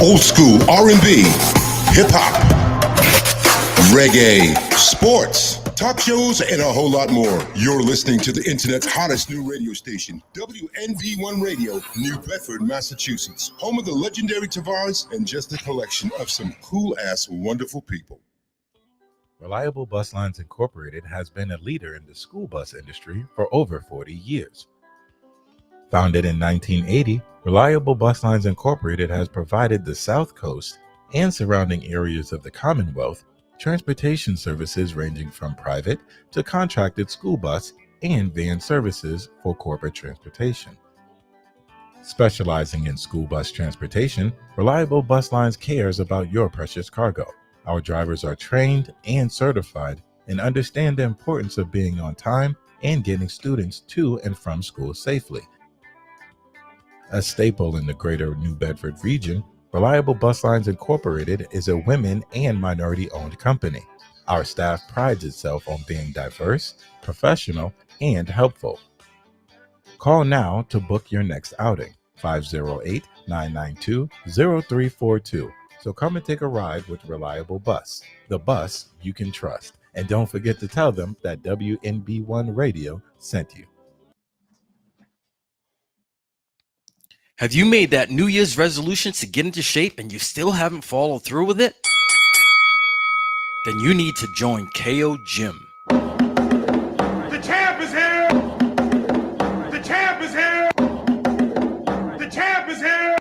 old school R&B, hip hop, reggae, sports, talk shows, and a whole lot more. You're listening to the internet's hottest new radio station, WNB1 Radio, New Bedford, Massachusetts, home of the legendary Tavares and just a collection of some cool-ass wonderful people. Reliable Bus Lines Incorporated has been a leader in the school bus industry for over 40 years. Founded in 1980, Reliable Bus Lines Incorporated has provided the South Coast and surrounding areas of the Commonwealth transportation services ranging from private to contracted school bus and van services for corporate transportation. Specializing in school bus transportation, Reliable Bus Lines cares about your precious cargo. Our drivers are trained and certified and understand the importance of being on time and getting students to and from school safely. A staple in the greater New Bedford region, Reliable Bus Lines Incorporated is a women and minority-owned company. Our staff prides itself on being diverse, professional, and helpful. Call now to book your next outing, 508-992-0342. So come and take a ride with Reliable Bus, the bus you can trust. And don't forget to tell them that WNB1 Radio sent you. Have you made that New Year's resolution to get into shape and you still haven't followed through with it? Then you need to join KO Gym. The champ is here! The champ is here! The champ is here!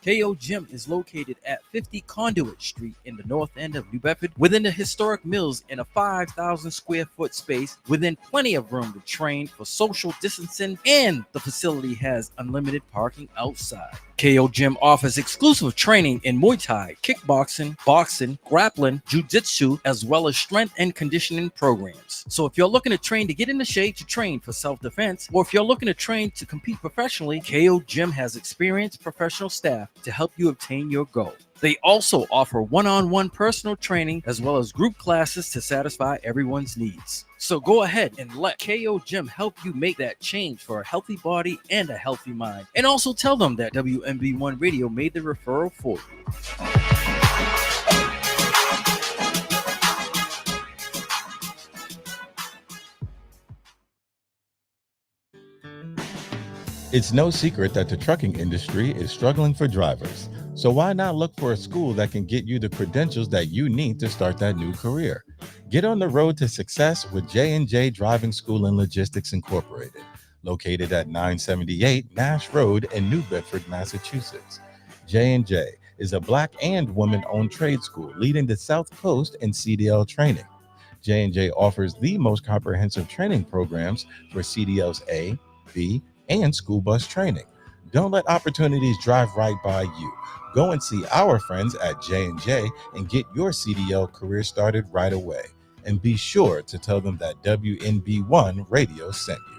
KO Gym is located at 50 Conduit Street in the north end of New Bedford, within the historic mills in a 5,000 square foot space, within plenty of room to train for social distancing, and the facility has unlimited parking outside. KO Gym offers exclusive training in Muay Thai, kickboxing, boxing, grappling, jiu-jitsu, as well as strength and conditioning programs. So if you're looking to train to get into shape to train for self-defense, or if you're looking to train to compete professionally, KO Gym has experienced professional staff to help you obtain your goal. They also offer one-on-one personal training as well as group classes to satisfy everyone's needs. So go ahead and let KO Gym help you make that change for a healthy body and a healthy mind. And also tell them that WMB1 Radio made the referral for you. It's no secret that the trucking industry is struggling for drivers. So why not look for a school that can get you the credentials that you need to start that new career? Get on the road to success with J&J Driving School and Logistics Incorporated, located at 978 Nash Road in New Bedford, Massachusetts. J&J is a Black and woman-owned trade school leading the South Coast in CDL training. J&J offers the most comprehensive training programs for CDLs A, B, and school bus training. Don't let opportunities drive right by you. Go and see our friends at J&J and get your CDL career started right away. And be sure to tell them that WNB1 Radio sent you.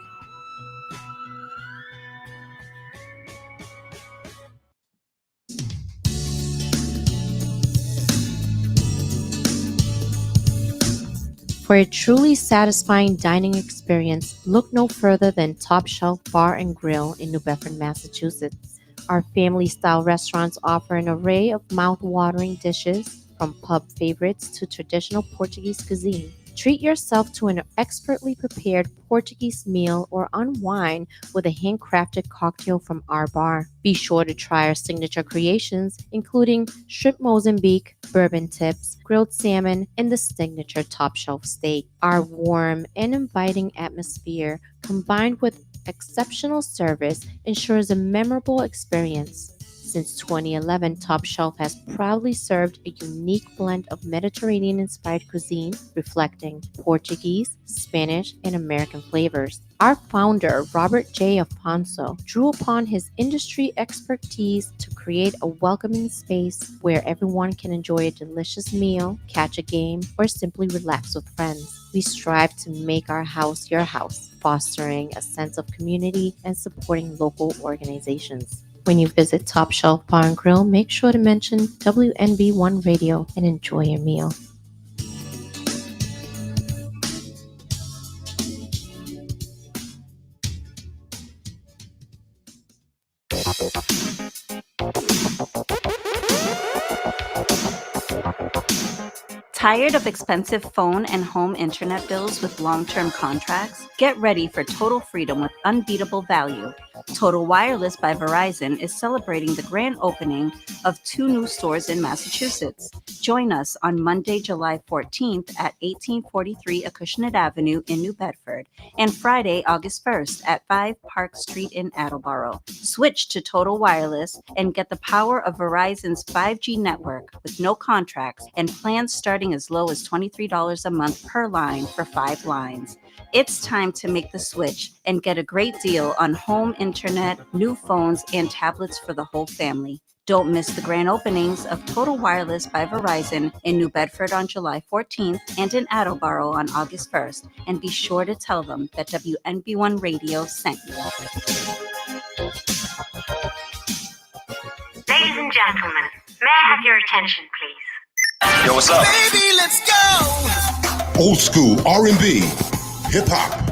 For a truly satisfying dining experience, look no further than Top Shelf Bar and Grill in New Bedford, Massachusetts. Our family-style restaurants offer an array of mouth-watering dishes, from pub favorites to traditional Portuguese cuisine. Treat yourself to an expertly prepared Portuguese meal or unwind with a handcrafted cocktail from our bar. Be sure to try our signature creations, including shrimp Mozambique, bourbon tips, grilled salmon, and the signature top shelf steak. Our warm and inviting atmosphere, combined with exceptional service, ensures a memorable experience. Since 2011, Top Shelf has proudly served a unique blend of Mediterranean-inspired cuisine, reflecting Portuguese, Spanish, and American flavors. Our founder, Robert J. Afonso, drew upon his industry expertise to create a welcoming space where everyone can enjoy a delicious meal, catch a game, or simply relax with friends. We strive to make our house your house, fostering a sense of community and supporting local organizations. When you visit Top Shelf Bar and Grill, make sure to mention WNB1 Radio and enjoy your meal. Tired of expensive phone and home internet bills with long-term contracts? Get ready for total freedom with unbeatable value. Total Wireless by Verizon is celebrating the grand opening of 2 new stores in Massachusetts. Join us on Monday, July 14th at 1843 Acushnet Avenue in New Bedford and Friday, August 1st at 5 Park Street in Attleboro. Switch to Total Wireless and get the power of Verizon's 5G network with no contracts and plans starting as low as $23 a month per line for 5 lines. It's time to make the switch and get a great deal on home internet, new phones, and tablets for the whole family. Don't miss the grand openings of Total Wireless by Verizon in New Bedford on July 14th and in Attleboro on August 1st. And be sure to tell them that WNB1 Radio sent you. Ladies and gentlemen, may I have your attention, please? Yo, what's up? Baby, let's go. Old school R&B, hip hop,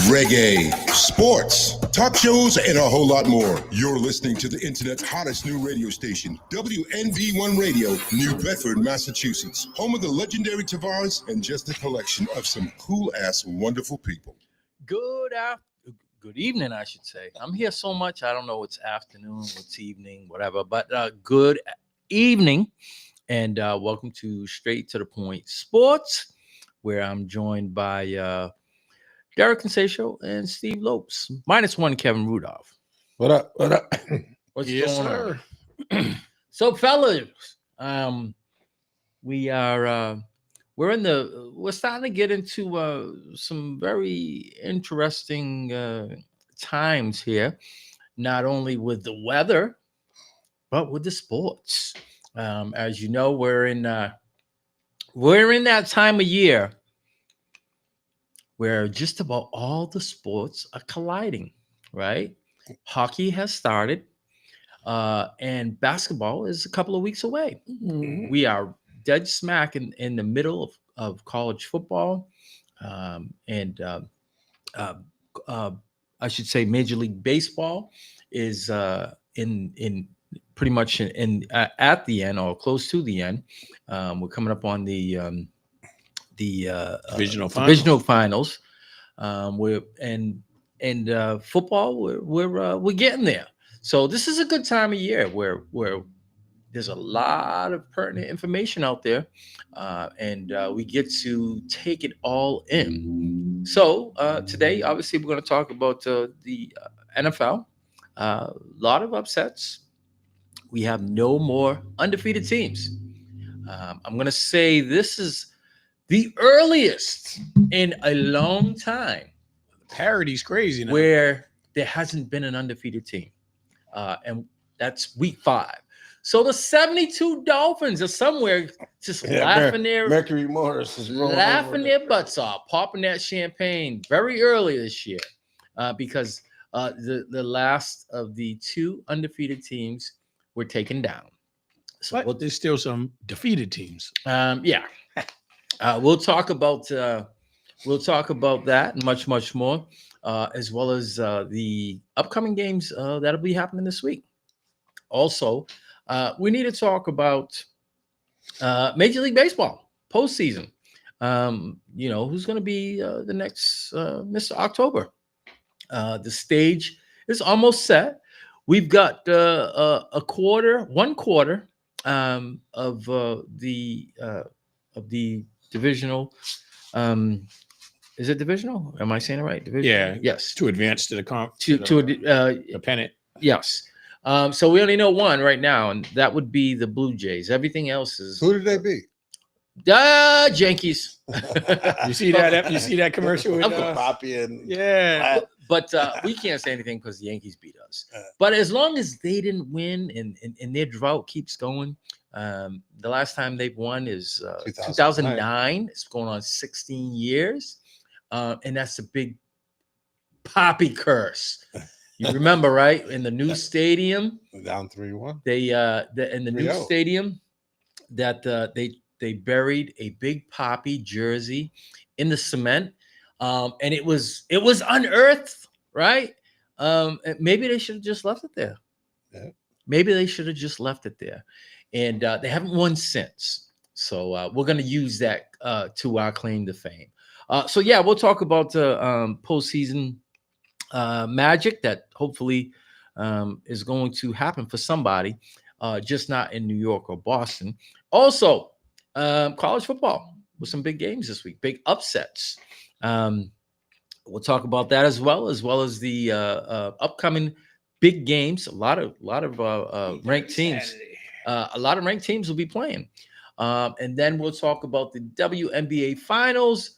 reggae, sports, talk shows, and a whole lot more. You're listening to the internet's hottest new radio station, WNV1 Radio, New Bedford, Massachusetts, home of the legendary Tavares and just a collection of some cool-ass, wonderful people. Good evening, I should say. I'm here so much, I don't know what's afternoon, what's evening, whatever, but good evening, and welcome to Straight to the Point Sports, where I'm joined by Derek Consatio and Steve Lopes, -1 Kevin Rudolph. What up? What up? What's Yes, going on? So, fellas, we're starting to get into some very interesting times here, not only with the weather, but with the sports. As you know, we're in that time of year where just about all the sports are colliding, right? Hockey has started, and basketball is a couple of weeks away. Mm-hmm. We are dead smack in the middle of college football, and I should say Major League Baseball is in pretty much at the end or close to the end. We're coming up on the divisional finals. Football, we're getting there. So this is a good time of year where there's a lot of pertinent information out there, and we get to take it all in. So today, obviously, we're going to talk about the NFL. A lot of upsets. We have no more undefeated teams. I'm going to say this is the earliest in a long time. Parity's crazy now. Where there hasn't been an undefeated team. And that's week 5. So the 72 Dolphins are somewhere just laughing Mercury Morris is laughing their butts off, popping that champagne very early this year, because the last of the 2 undefeated teams were taken down. So But there's still some defeated teams. yeah, we'll talk about that and much more, as well as the upcoming games that'll be happening this week. Also, we need to talk about Major League Baseball postseason. Who's going to be the next Mr. October? The stage is almost set. We've got one quarter of the divisional. Is it divisional? Am I saying it right? Division? Yeah. Yes. To advance to the the pennant. Yes. So we only know one right now, and that would be the Blue Jays. Everything else is Who did they beat? Yankees. You see that? You see that commercial? With, Poppy and yeah. But we can't say anything because the Yankees beat us. But as long as they didn't win and their drought keeps going, the last time they've won is 2009. It's going on 16 years. And that's a big Poppy curse. You remember, right? In the new stadium, down 3-1. They in the new 3-0. stadium that they buried a big Poppy jersey in the cement, and it was unearthed, right? Maybe they should have just left it there. Yeah. Maybe they should have just left it there, and they haven't won since. So we're going to use that to our claim to fame. So yeah, we'll talk about the postseason magic that hopefully is going to happen for somebody, just not in New York or Boston. Also, college football with some big games this week, big upsets. We'll talk about that as well as the upcoming big games. A lot of ranked teams. A lot of ranked teams will be playing. And then we'll talk about the WNBA finals,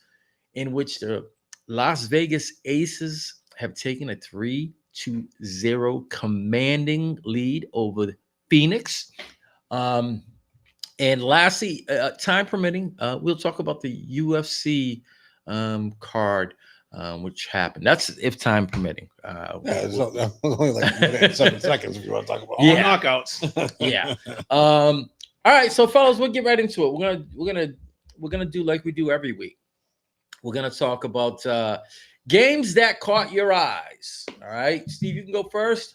in which the Las Vegas Aces have taken a 3-0 commanding lead over Phoenix. And lastly, time permitting, we'll talk about the UFC card, which happened. That's if time permitting. It's only like 7 seconds if you want to talk about All knockouts. Yeah. All right, so fellas, we'll get right into it. We're gonna do like we do every week. We're gonna talk about games that caught your eyes. All right, Steve, you can go first.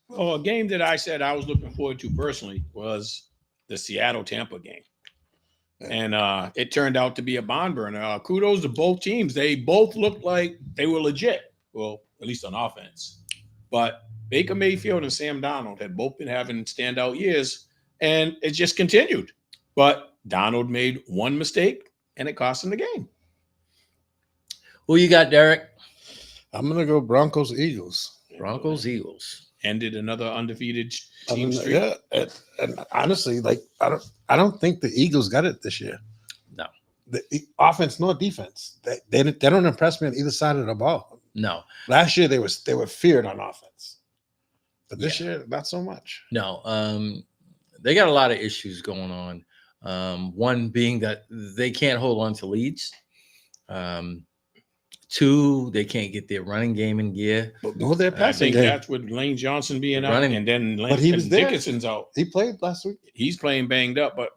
Well, a game that I said I was looking forward to personally was the Seattle Tampa game. And it turned out to be a barn burner. Kudos to both teams. They both looked like they were legit. Well, at least on offense. But Baker Mayfield and Sam Darnold had both been having standout years, and it just continued. But Darnold made one mistake, and it cost him the game. Who you got, Derek? I'm gonna go Broncos Eagles. Broncos Eagles ended another undefeated team streak. Yeah, and honestly, like I don't think the Eagles got it this year. No, the offense nor defense. They don't impress me on either side of the ball. No, last year they were feared on offense, but this year not so much. No, they got a lot of issues going on. One being that they can't hold on to leads. Two, they can't get their running game in gear. No, their passing game. That's with Lane Johnson being out, running. And then Dickinson's out. He played last week. He's playing banged up, but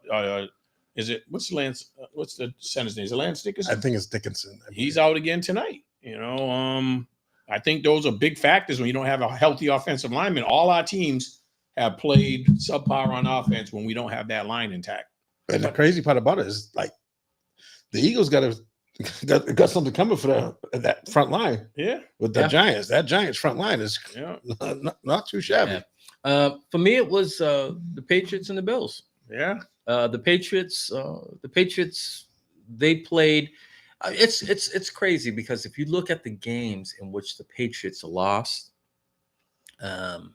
is it what's the center's name? Is it Lance Dickinson? I think it's Dickinson. He's out again tonight. I think those are big factors when you don't have a healthy offensive lineman. All our teams have played subpar on offense when we don't have that line intact. And the crazy part about it is, like, the Eagles got something coming for that front line. Yeah, with the Giants. That Giants front line is not too shabby. Yeah. For me, it was the Patriots and the Bills. Yeah, the Patriots. They played. It's crazy because if you look at the games in which the Patriots lost, who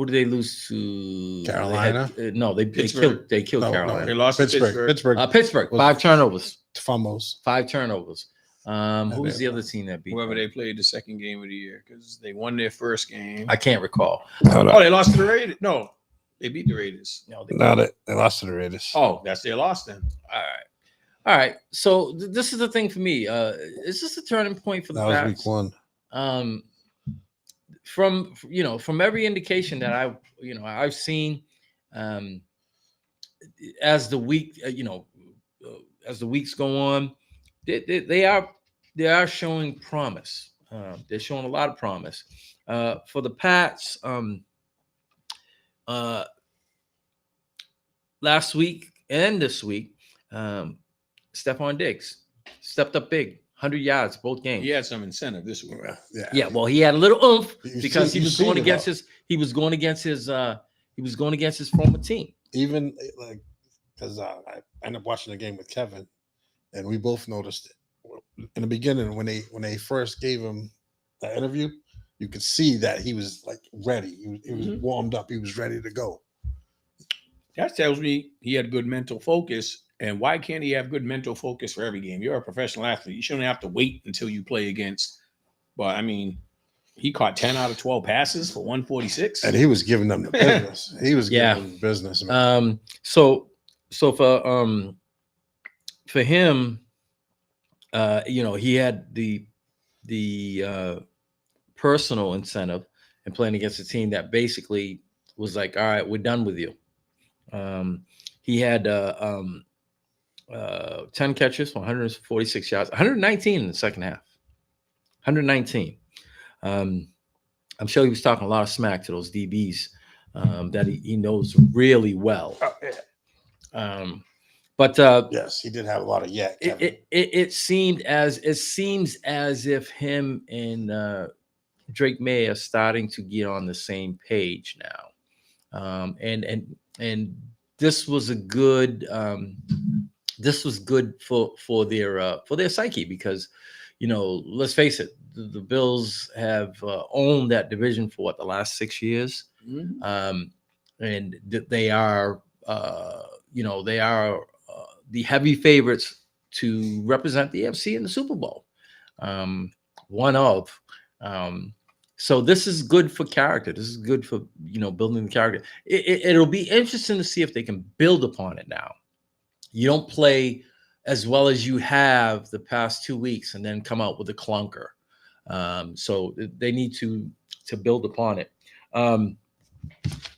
did they lose to? Carolina. They killed Carolina. They lost Pittsburgh. Pittsburgh. 5 turnovers. Fumbles. 5 turnovers. Who's the other team that beat? Whoever they played the second game of the year, because they won their first game. I can't recall. Oh, they lost to the Raiders. No, they beat the Raiders. No, they lost to the Raiders. Oh, that's their loss then. All right. So this is the thing for me. Is this a turning point for the Pats? Pats? That was week 1. From every indication that I've seen, as the week, as the weeks go on, they are showing promise. They're showing a lot of promise. For the Pats, last week and this week, Stephon Diggs stepped up big, 100 yards both games. He had some incentive this week. Yeah. Well, he had a little oomph because he was going against his former team. Even like, because I ended up watching the game with Kevin, and we both noticed it in the beginning when they first gave him the interview. You could see that he was like ready. He was warmed up. He was ready to go. That tells me he had good mental focus. And why can't he have good mental focus for every game? You're a professional athlete. You shouldn't have to wait until you play against. But I mean, he caught 10 out of 12 passes for 146. And he was giving them the business. He was giving them the business. Man. So for him, he had the personal incentive in playing against a team that basically was like, all right, we're done with you. He had 10 catches, 146 yards, 119 in the second half. 119. I'm sure he was talking a lot of smack to those DBs that he knows really well. But Yes, he did have a lot of yak. it seems as if him and Drake May are starting to get on the same page now, and this was good for their psyche because, let's face it, the Bills have owned that division for the last 6 years, and they are the heavy favorites to represent the AFC in the Super Bowl. So this is good for character. This is good for building the character. It'll be interesting to see if they can build upon it now. You don't play as well as you have the past 2 weeks and then come out with a clunker. So they need to build upon it.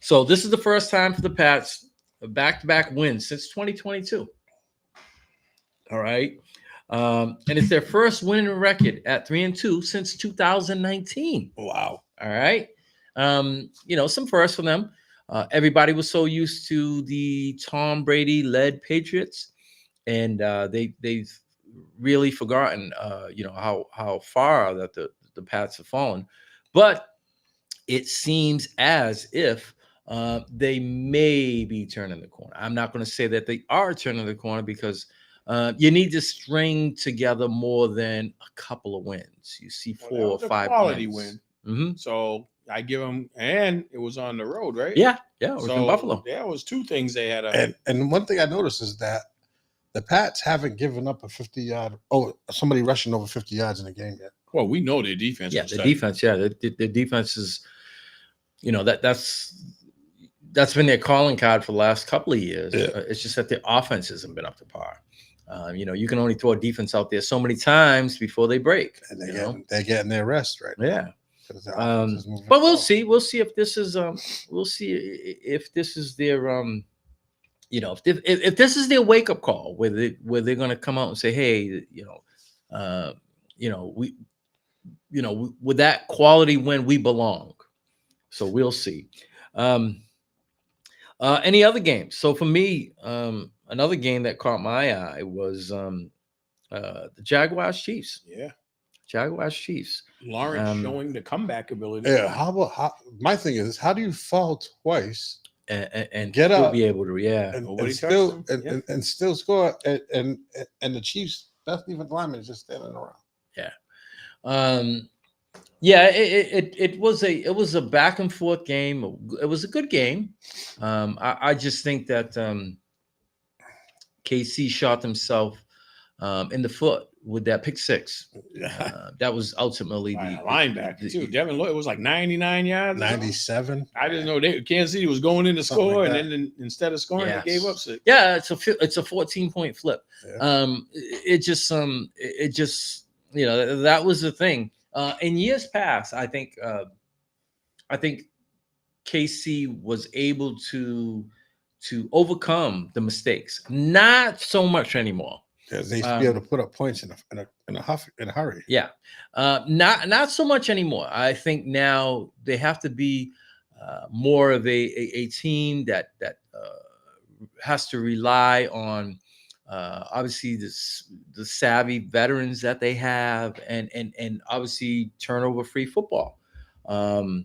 So this is the first time for the Pats, a back-to-back win since 2022. All right. And it's their first winning record at 3-2 since 2019. Wow. All right. Some firsts for them. Everybody was so used to the Tom Brady led Patriots, and they've really forgotten how far that the Pats have fallen. But it seems as if they may be turning the corner. I'm not going to say that they are turning the corner because you need to string together more than a couple of wins. You see 4 or 5 quality wins. win. Mm-hmm. So I give them, and it was on the road, right? Yeah, it was in Buffalo. There was 2 things they had. And one thing I noticed is that the Pats haven't given up a 50-yard. Oh, somebody rushing over 50 yards in the game yet. Well, we know their defense. Yeah, the defense. Yeah, the defense is. That's been their calling card for the last couple of years. Yeah. It's just that the offense hasn't been up to par. You can only throw a defense out there so many times before they break. And they're getting their rest right now. Yeah. But But we'll see. We'll see if this is we'll see if this is their if this is their wake up call where they're going to come out and say, hey, with that quality win, we belong. So we'll see. Any other games? So for me, another game that caught my eye was the Jaguars Chiefs. Yeah. Jaguars Chiefs. Lawrence showing the comeback ability. Yeah. How my thing is, how do you fall twice and get still up, be able to and still score, and the Chiefs' best defensive lineman is just standing around. Yeah. It was a back and forth game. It was a good game. I just think that KC shot himself in the foot with that pick six. That was ultimately the linebacker too. Devin Lloyd was like 99 yards. 97. I didn't know Kansas City was going in to score, like and then instead of scoring, they gave up 6. Yeah, it's a 14-point flip. Yeah. It just that was the thing. In years past, I think KC was able to overcome the mistakes. Not so much anymore. Because they used to be able to put up points in a hurry. Yeah, not so much anymore. I think now they have to be more of a team that has to rely on obviously the savvy veterans that they have, and obviously turnover-free football, and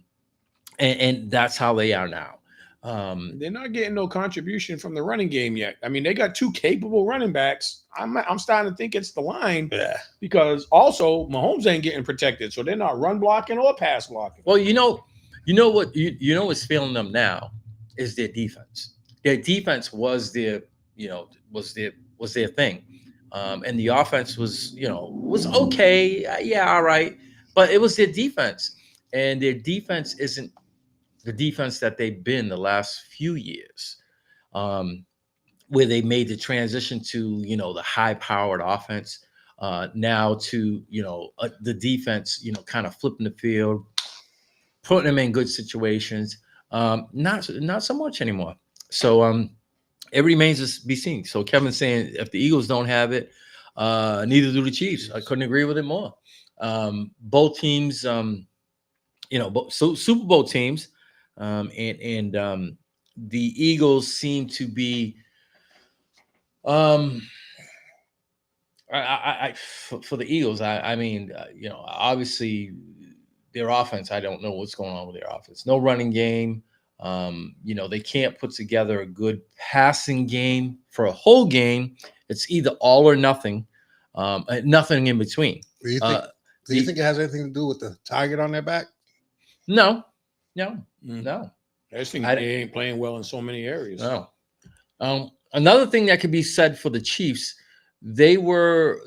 that's how they are now. They're not getting no contribution from the running game yet. I mean, they got 2 capable running backs. I'm starting to think it's the line, because also Mahomes ain't getting protected, so they're not run blocking or pass blocking. Well, what's failing them now is their defense. Their defense was their thing, and the offense was okay, all right, but it was their defense, and their defense isn't the defense that they've been the last few years, where they made the transition to, the high-powered offense, now to, the defense, kind of flipping the field, putting them in good situations. Not so much anymore. So it remains to be seen. So Kevin's saying if the Eagles don't have it, neither do the Chiefs. I couldn't agree with it more. Both teams, Super Bowl teams, and the Eagles seem to be, for the Eagles, I mean, obviously their offense, I don't know what's going on with their offense. No running game. They can't put together a good passing game for a whole game. It's either all or nothing, nothing in between. Do you think it has anything to do with the target on their back? No. I just think they ain't playing well in so many areas. No. Another thing that could be said for the Chiefs, they were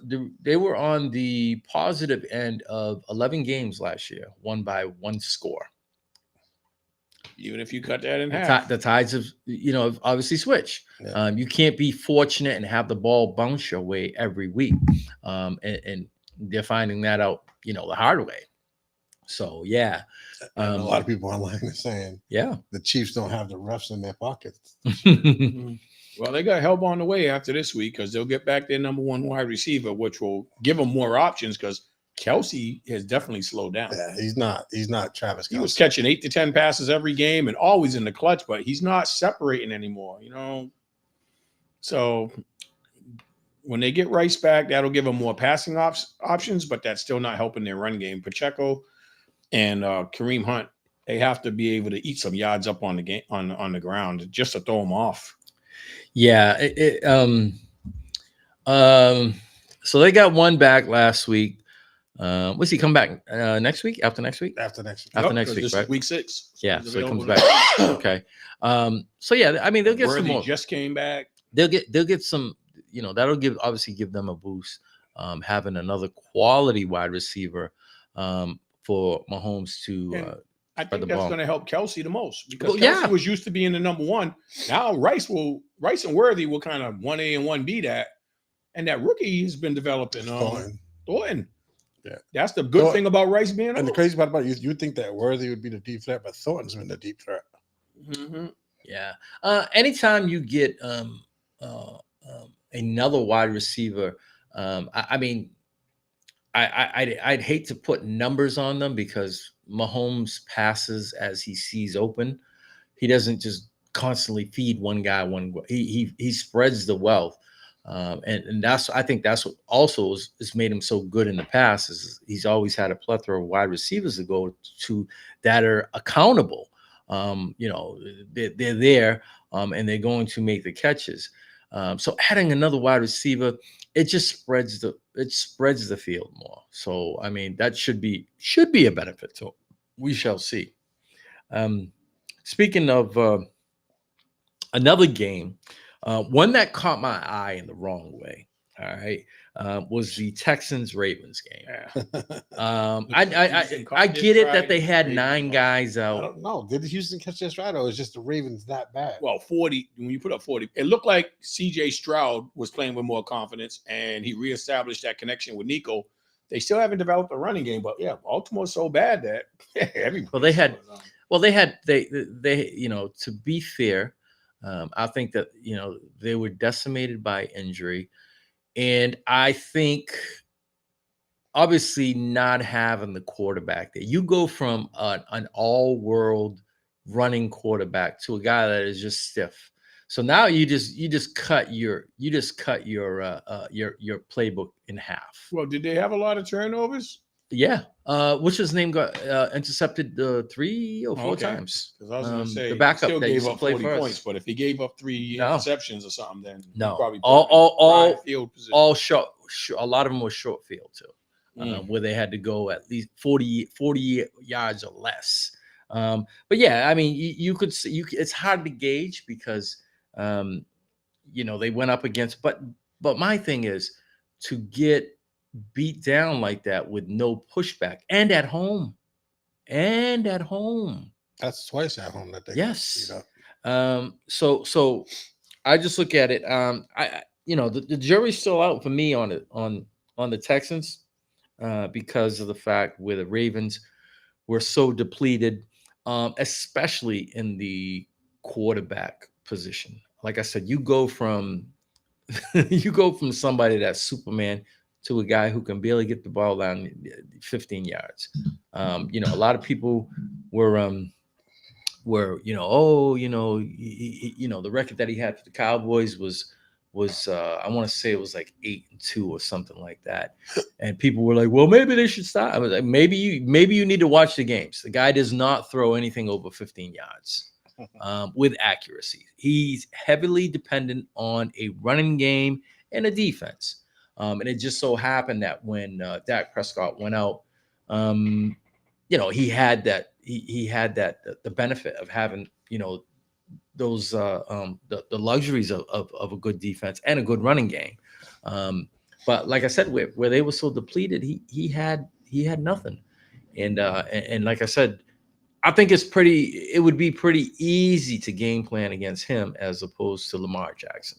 on the positive end of 11 games last year, won by one score. Even if you cut that in half, the tides have obviously switch. Yeah. You can't be fortunate and have the ball bounce your way every week, and they're finding that out the hard way. So yeah, a lot of people online are saying the Chiefs don't have the refs in their pockets. Well, they got help on the way after this week because they'll get back their number one wide receiver, which will give them more options because Kelsey has definitely slowed down. Yeah, he's not Travis Kelce. He was catching 8 to 10 passes every game and always in the clutch, but he's not separating anymore, So when they get Rice back, that'll give them more passing options, but that's still not helping their run game. Pacheco and Kareem Hunt, they have to be able to eat some yards up on the game on the ground just to throw them off. Yeah. So they got one back last week. Was he come back next week? After next week? After next week. After next week, right? Week 6. Yeah, so he comes back. Okay. So yeah, I mean they'll get some more. Just came back. They'll get some. That'll give them a boost. Having another quality wide receiver for Mahomes to. I think that's going to help Kelsey the most because Kelsey Kelsey was used to being the number one. Now Rice and Worthy will kind of 1A and 1B that, and that rookie has been developing. Thornton. Yeah, that's the good thing about Rice being. And the crazy part about it, you think that Worthy would be the deep threat, but Thornton's been the deep threat. Mm-hmm. Yeah. Anytime you get another wide receiver, I'd hate to put numbers on them because Mahomes passes as he sees open. He doesn't just constantly feed one guy. He spreads the wealth. And I think that's what also has made him so good in the past is he's always had a plethora of wide receivers to go to that are accountable. They're there and they're going to make the catches. So adding another wide receiver, it just spreads the field more. So I mean that should be a benefit. So we shall see. Speaking of another game. One that caught my eye in the wrong way, all right, was the Texans-Ravens game. I get it that they had 9 guys out. I don't know. Did Houston catch their stride, or was just the Ravens that bad? Well, 40. When you put up 40, it looked like C.J. Stroud was playing with more confidence, and he reestablished that connection with Nico. They still haven't developed a running game, but yeah, Baltimore's so bad that everybody. Well, they had to be fair. I think that they were decimated by injury, and I think obviously not having the quarterback there, you go from an all-world running quarterback to a guy that is just stiff. So now you just cut your playbook in half. Well, did they have a lot of turnovers? Yeah. What's his name got intercepted 3 or 4 times? Because I was going to say the backup still that gave up 40 for points, but if he gave up 3 interceptions or something, then probably all field position. All short. A lot of them were short field too, where they had to go at least 40 yards or less. But yeah, I mean, you could see it's hard to gauge because they went up against. But my thing is to get beat down like that with no pushback and at home. That's twice at home that they yes. Beat up. So I just look at it. The jury's still out for me on the Texans because of the fact where the Ravens were so depleted, especially in the quarterback position. Like I said, you go from somebody that's Superman to a guy who can barely get the ball down 15 yards. You know, a lot of people were the record that he had for the Cowboys was I want to say it was like 8-2 or something like that. And people were like, well, maybe they should stop. I was like, maybe you need to watch the games. The guy does not throw anything over 15 yards with accuracy. He's heavily dependent on a running game and a defense. And it just so happened that when Dak Prescott went out, he had that the benefit of having those the luxuries of a good defense and a good running game. But like I said, where they were so depleted, he had nothing. And like I said, I think it would be pretty easy to game plan against him as opposed to Lamar Jackson.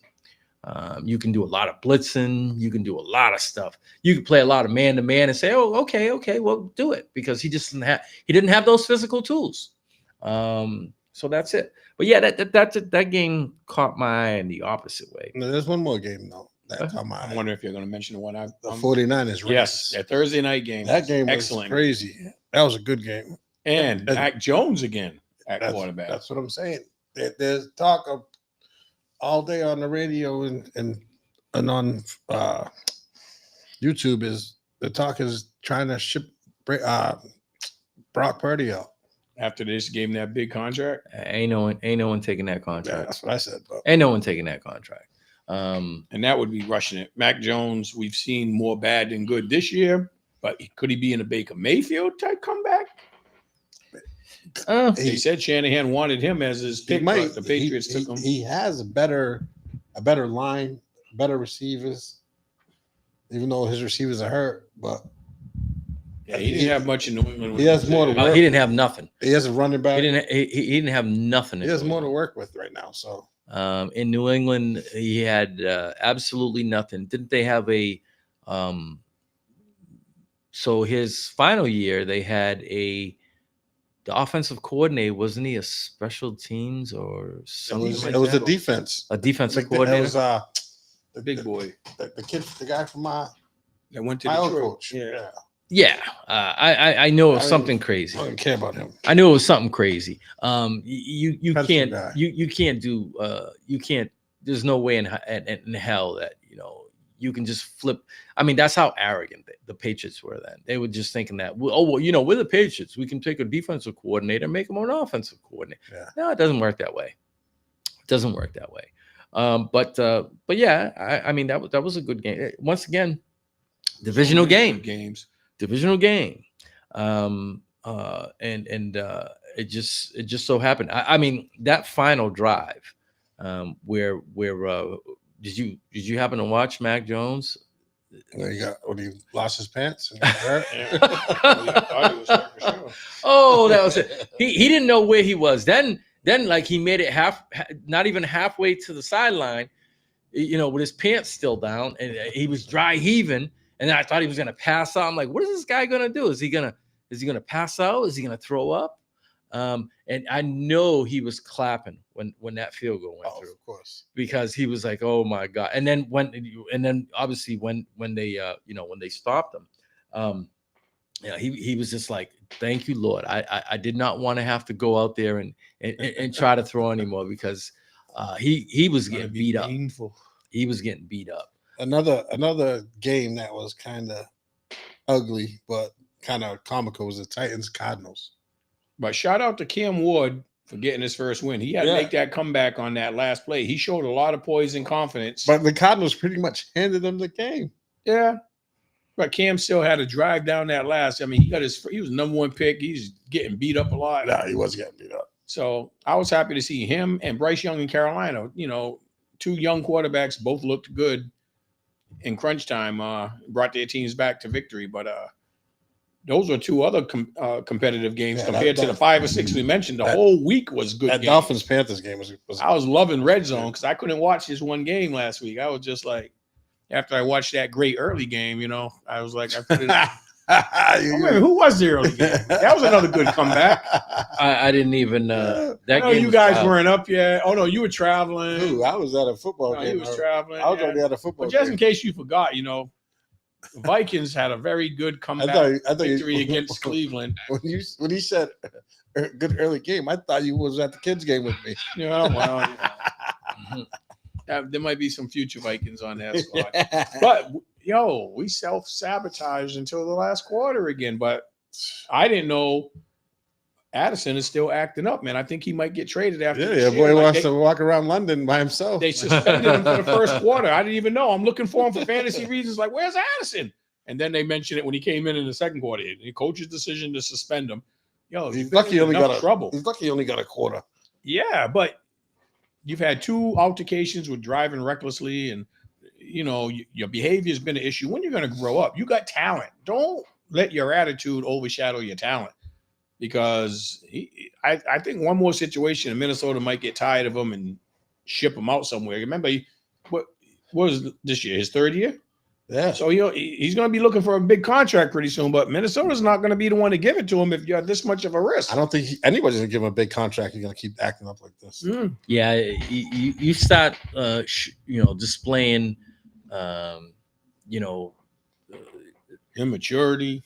You can do a lot of blitzing. You can do a lot of stuff. You can play a lot of man-to-man and say, "Oh, okay, well, do it," because he didn't have those physical tools. So that's it. But yeah, that game caught my eye in the opposite way. No, there's one more game though. That caught my eye. I wonder if you're going to mention the one the 49ers. Yes, that Thursday night game. That game was excellent, crazy. That was a good game. And Mac Jones again at quarterback. That's what I'm saying. There's talk of all day on the radio and on YouTube is the talk is trying to ship Brock Purdy out. After this gave him that big contract, ain't no one taking that contract. Yeah, that's what I said. Bro. Ain't no one taking that contract. And that would be rushing it. Mac Jones, we've seen more bad than good this year, but could he be in a Baker Mayfield type comeback? He said Shanahan wanted him as his pick, but the Patriots took him. He has a better line, better receivers, even though his receivers are hurt. But yeah, he didn't have much in New England. He has more to work. He didn't have nothing. He has a running back. He didn't have nothing. He has more to work with right now. So in New England, he had absolutely nothing. Didn't they have a so his final year they had the offensive coordinator, wasn't he a special teams or something? It was a defense. A defensive coordinator. It was the big boy, the kid, the guy from that went to my old Detroit. coach. Yeah. Yeah, I know it was something crazy. I don't care about him. I knew it was something crazy. You can't guy. you can't do you can't. There's no way in hell that you can just flip. I mean, that's how arrogant the Patriots were then. They were just thinking that, we're the Patriots. We can take a defensive coordinator and make him an offensive coordinator. Yeah. No, it doesn't work that way. It doesn't work that way. But yeah, I mean that was a good game. Once again, divisional game. Divisional game. And it just so happened. I mean, that final drive, where did you happen to watch Mac Jones? When he lost his pants and Oh, that was it. He didn't know where he was. Then like he made it not even halfway to the sideline, with his pants still down, and he was dry heaving. And I thought he was gonna pass out. I'm like, what is this guy gonna do? Is he gonna pass out? Is he gonna throw up? And I know he was clapping when that field goal went through, of course, because he was like, oh my God. And then obviously when they when they stopped him, he was just like, thank you, Lord. I did not want to have to go out there and try to throw anymore, because he was getting beat up. He was getting beat up. Another game that was kind of ugly but kind of comical was the Titans Cardinals. But shout out to Cam Ward for getting his first win. He had to make that comeback on that last play. He showed a lot of poise and confidence. But the Cardinals pretty much handed them the game. Yeah. But Cam still had to drive down that last. I mean, he was number one pick. He's getting beat up a lot. No, he was getting beat up. So I was happy to see him and Bryce Young in Carolina. Two young quarterbacks, both looked good in crunch time, brought their teams back to victory. But those were two other competitive games compared to the 5 or 6 we mentioned. The whole week was good. That Dolphins-Panthers game was I was loving Red Zone because I couldn't watch this one game last week. I was just like, after I watched that great early game, I was like, I put it who was the early game? That was another good comeback. I didn't even that game. You guys weren't up yet. Oh no, you were traveling. Ooh, I was at a football game. You was traveling. I was already at a football game. But just game. in case you forgot, Vikings had a very good comeback I thought victory against Cleveland. When you said good early game, I thought you was at the kids game with me. Yeah, well, there might be some future Vikings on that squad. But we self-sabotaged until the last quarter again. But I didn't know Addison is still acting up, man. I think he might get traded after. Yeah, boy wants to walk around London by himself. They suspended him for the first quarter. I didn't even know. I'm looking for him for fantasy reasons. Like, where's Addison? And then they mentioned it when he came in the second quarter. The coach's decision to suspend him. He's lucky he only got trouble. He's lucky he only got a quarter. Yeah, but you've had 2 altercations with driving recklessly, and your behavior has been an issue. When you're going to grow up, you got talent. Don't let your attitude overshadow your talent. Because I think one more situation in Minnesota might get tired of him and ship him out somewhere. Remember, what was this year? His 3rd year? Yeah. So he's going to be looking for a big contract pretty soon. But Minnesota's not going to be the one to give it to him if you're this much of a risk. I don't think anybody's going to give him a big contract. He's going to keep acting up like this. Yeah, you start displaying immaturity,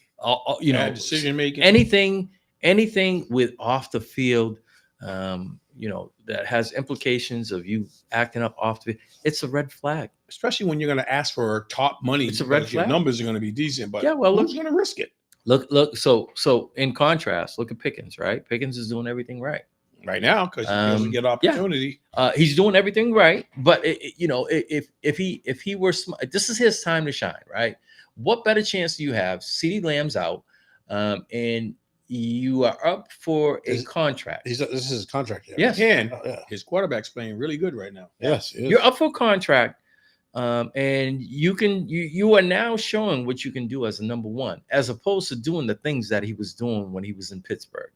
decision making, anything with off the field, that has implications of you acting up off the field. It's a red flag, especially when you're going to ask for top money. It's a red flag. Your numbers are going to be decent, but who's going to risk it? Look. So in contrast, look at Pickens. Right, Pickens is doing everything right now because he doesn't get opportunity. Yeah. He's doing everything right, but if he were this is his time to shine. Right, what better chance do you have? CeeDee Lamb's out, and you are up for a contract. This is his contract. Yes. And his quarterback's playing really good right now. Yes. You're up for a contract. And you are now showing what you can do as a number 1, as opposed to doing the things that he was doing when he was in Pittsburgh.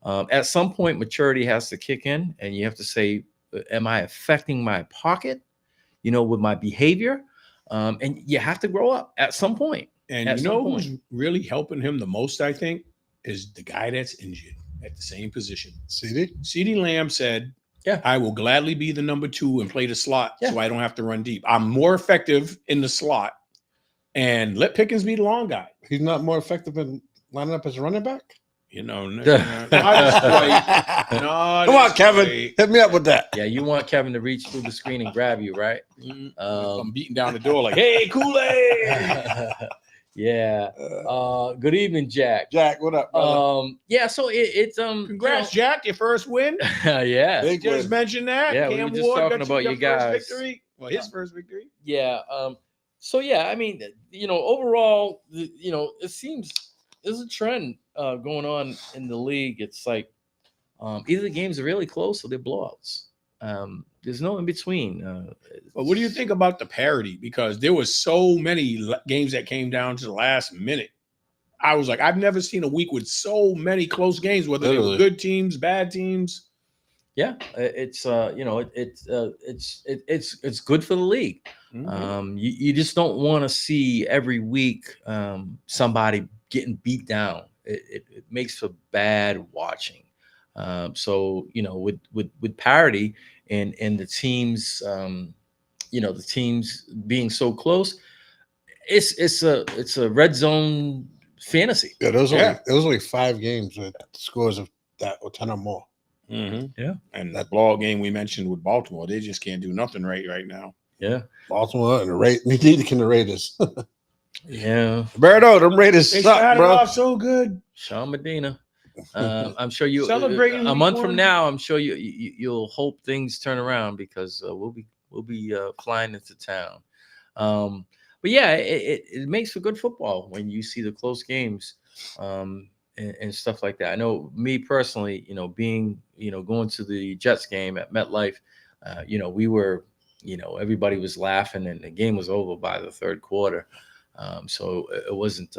At some point, maturity has to kick in, and you have to say, am I affecting my pocket, with my behavior? And you have to grow up at some point. And who's really helping him the most, I think, is the guy that's injured at the same position. CeeDee Lamb said, I will gladly be the number 2 and play the slot so I don't have to run deep. I'm more effective in the slot, and let Pickens be the long guy. He's not more effective in lining up as a running back? Not Come on, Kevin. Hit me up with that. Yeah, you want Kevin to reach through the screen and grab you, right? I'm beating down the door like, hey, Kool-Aid. Yeah. Good evening, Jack. Jack, what up, brother? Yeah, so it's congrats, Jack, your first win. Yeah. Big just win. mentioned that. Yeah, Cam we were just Ward talking about you guys. Victory. Well, his first victory. Yeah. So yeah, I mean, overall, it seems there's a trend going on in the league. It's like either the games are really close or they're blowouts. There's no in between. But what do you think about the parity? Because there was so many games that came down to the last minute. I was like, I've never seen a week with so many close games, whether they were good teams, bad teams. Yeah, it's it's good for the league. Mm-hmm. You just don't want to see every week somebody getting beat down. It makes for bad watching. So with parity and the teams, the teams being so close, it's a red zone fantasy. Yeah, there was only 5 games with scores of that or 10 or more. Mm-hmm. Yeah, and that ball game we mentioned with Baltimore, they just can't do nothing right now. Yeah, Baltimore and the Raiders. Yeah, Roberto, them Raiders they suck, started bro. off so good. Sean Medina. I'm sure you celebrating a month from now. I'm sure you'll hope things turn around because we'll be flying into town. But yeah, it makes for good football when you see the close games and stuff like that. I know me personally, being going to the Jets game at MetLife, we were, everybody was laughing and the game was over by the third quarter. So it wasn't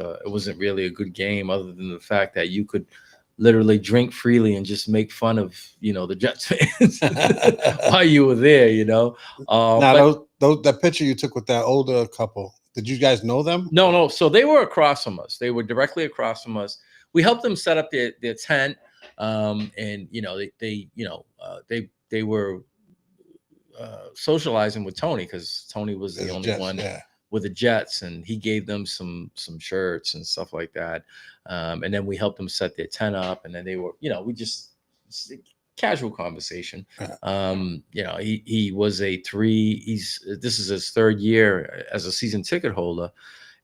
really a good game, other than the fact that you could literally drink freely and just make fun of the Jets fans while you were there. Now that picture you took with that older couple, did you guys know them? No. So they were across from us. They were directly across from us. We helped them set up their tent, and they were socializing with Tony because Tony was the only one with the Jets, and he gave them some shirts and stuff like that. And then we helped them set their tent up, and then they were, we just casual conversation. He was a 3. This is his 3rd year as a season ticket holder.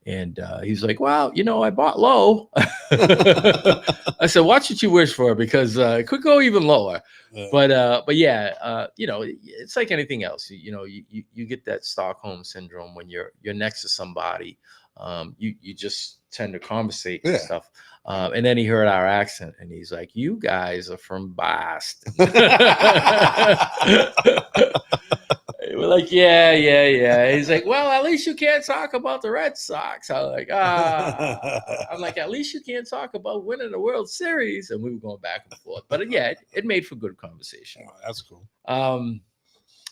And he's like, well, I bought low. I said, watch what you wish for, because it could go even lower. Yeah. But yeah, it's like anything else. You get that Stockholm syndrome when you're next to somebody. You just tend to conversate and stuff. And then he heard our accent, and he's like, "You guys are from Boston." We're like, yeah. He's like, well, at least you can't talk about the Red Sox. I'm like, at least you can't talk about winning the World Series. And we were going back and forth. But yeah, it made for good conversation. Oh, that's cool.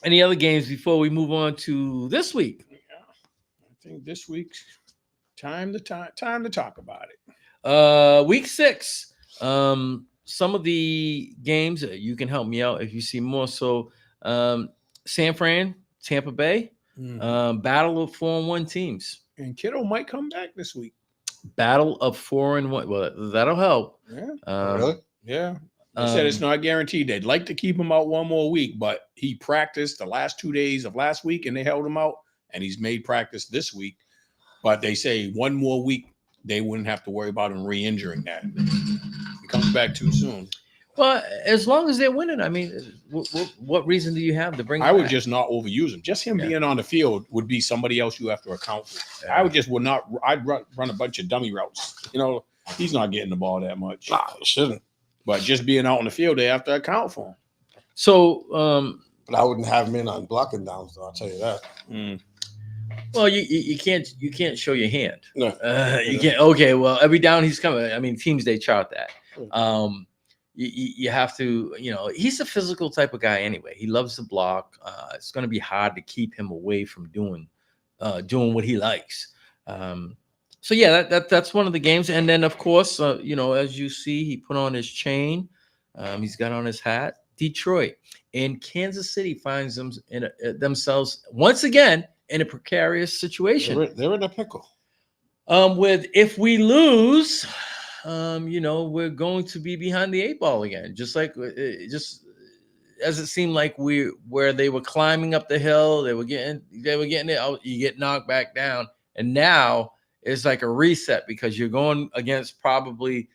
Any other games before we move on to this week? Yeah, I think this week's time to talk about it. Week 6. Some of the games, you can help me out if you see more. So, San Fran, Tampa Bay, battle of 4-1 teams. And Kittle might come back this week. Battle of 4-1. Well, that'll help. Yeah. Really? Yeah. They said it's not guaranteed. They'd like to keep him out one more week, but he practiced the last 2 days of last week, and they held him out, and he's made practice this week. But they say one more week, they wouldn't have to worry about him re-injuring that. He comes back too soon. Well, as long as they're winning, I mean, what reason do you have to bring him I would back? just not overuse him. Just him being on the field would be somebody else you have to account for. I'd run a bunch of dummy routes. He's not getting the ball that much. Nah, he shouldn't. But just being out on the field, they have to account for him. So, but I wouldn't have him in on blocking downs, though. I'll tell you that. Well, you can't show your hand. No, you can't. Okay, well, every down he's coming. I mean, teams, they chart that. You have to, he's a physical type of guy anyway. He loves to block. It's going to be hard to keep him away from doing what he likes. So yeah, that's one of the games. And then of course, as you see, he put on his chain. He's got on his hat. Detroit and Kansas City finds themselves once again in a precarious situation. They're in a pickle. With if we lose, we're going to be behind the 8 ball again, just as it seemed like where they were climbing up the hill, they were getting it out, you get knocked back down, and now it's like a reset because you're going against probably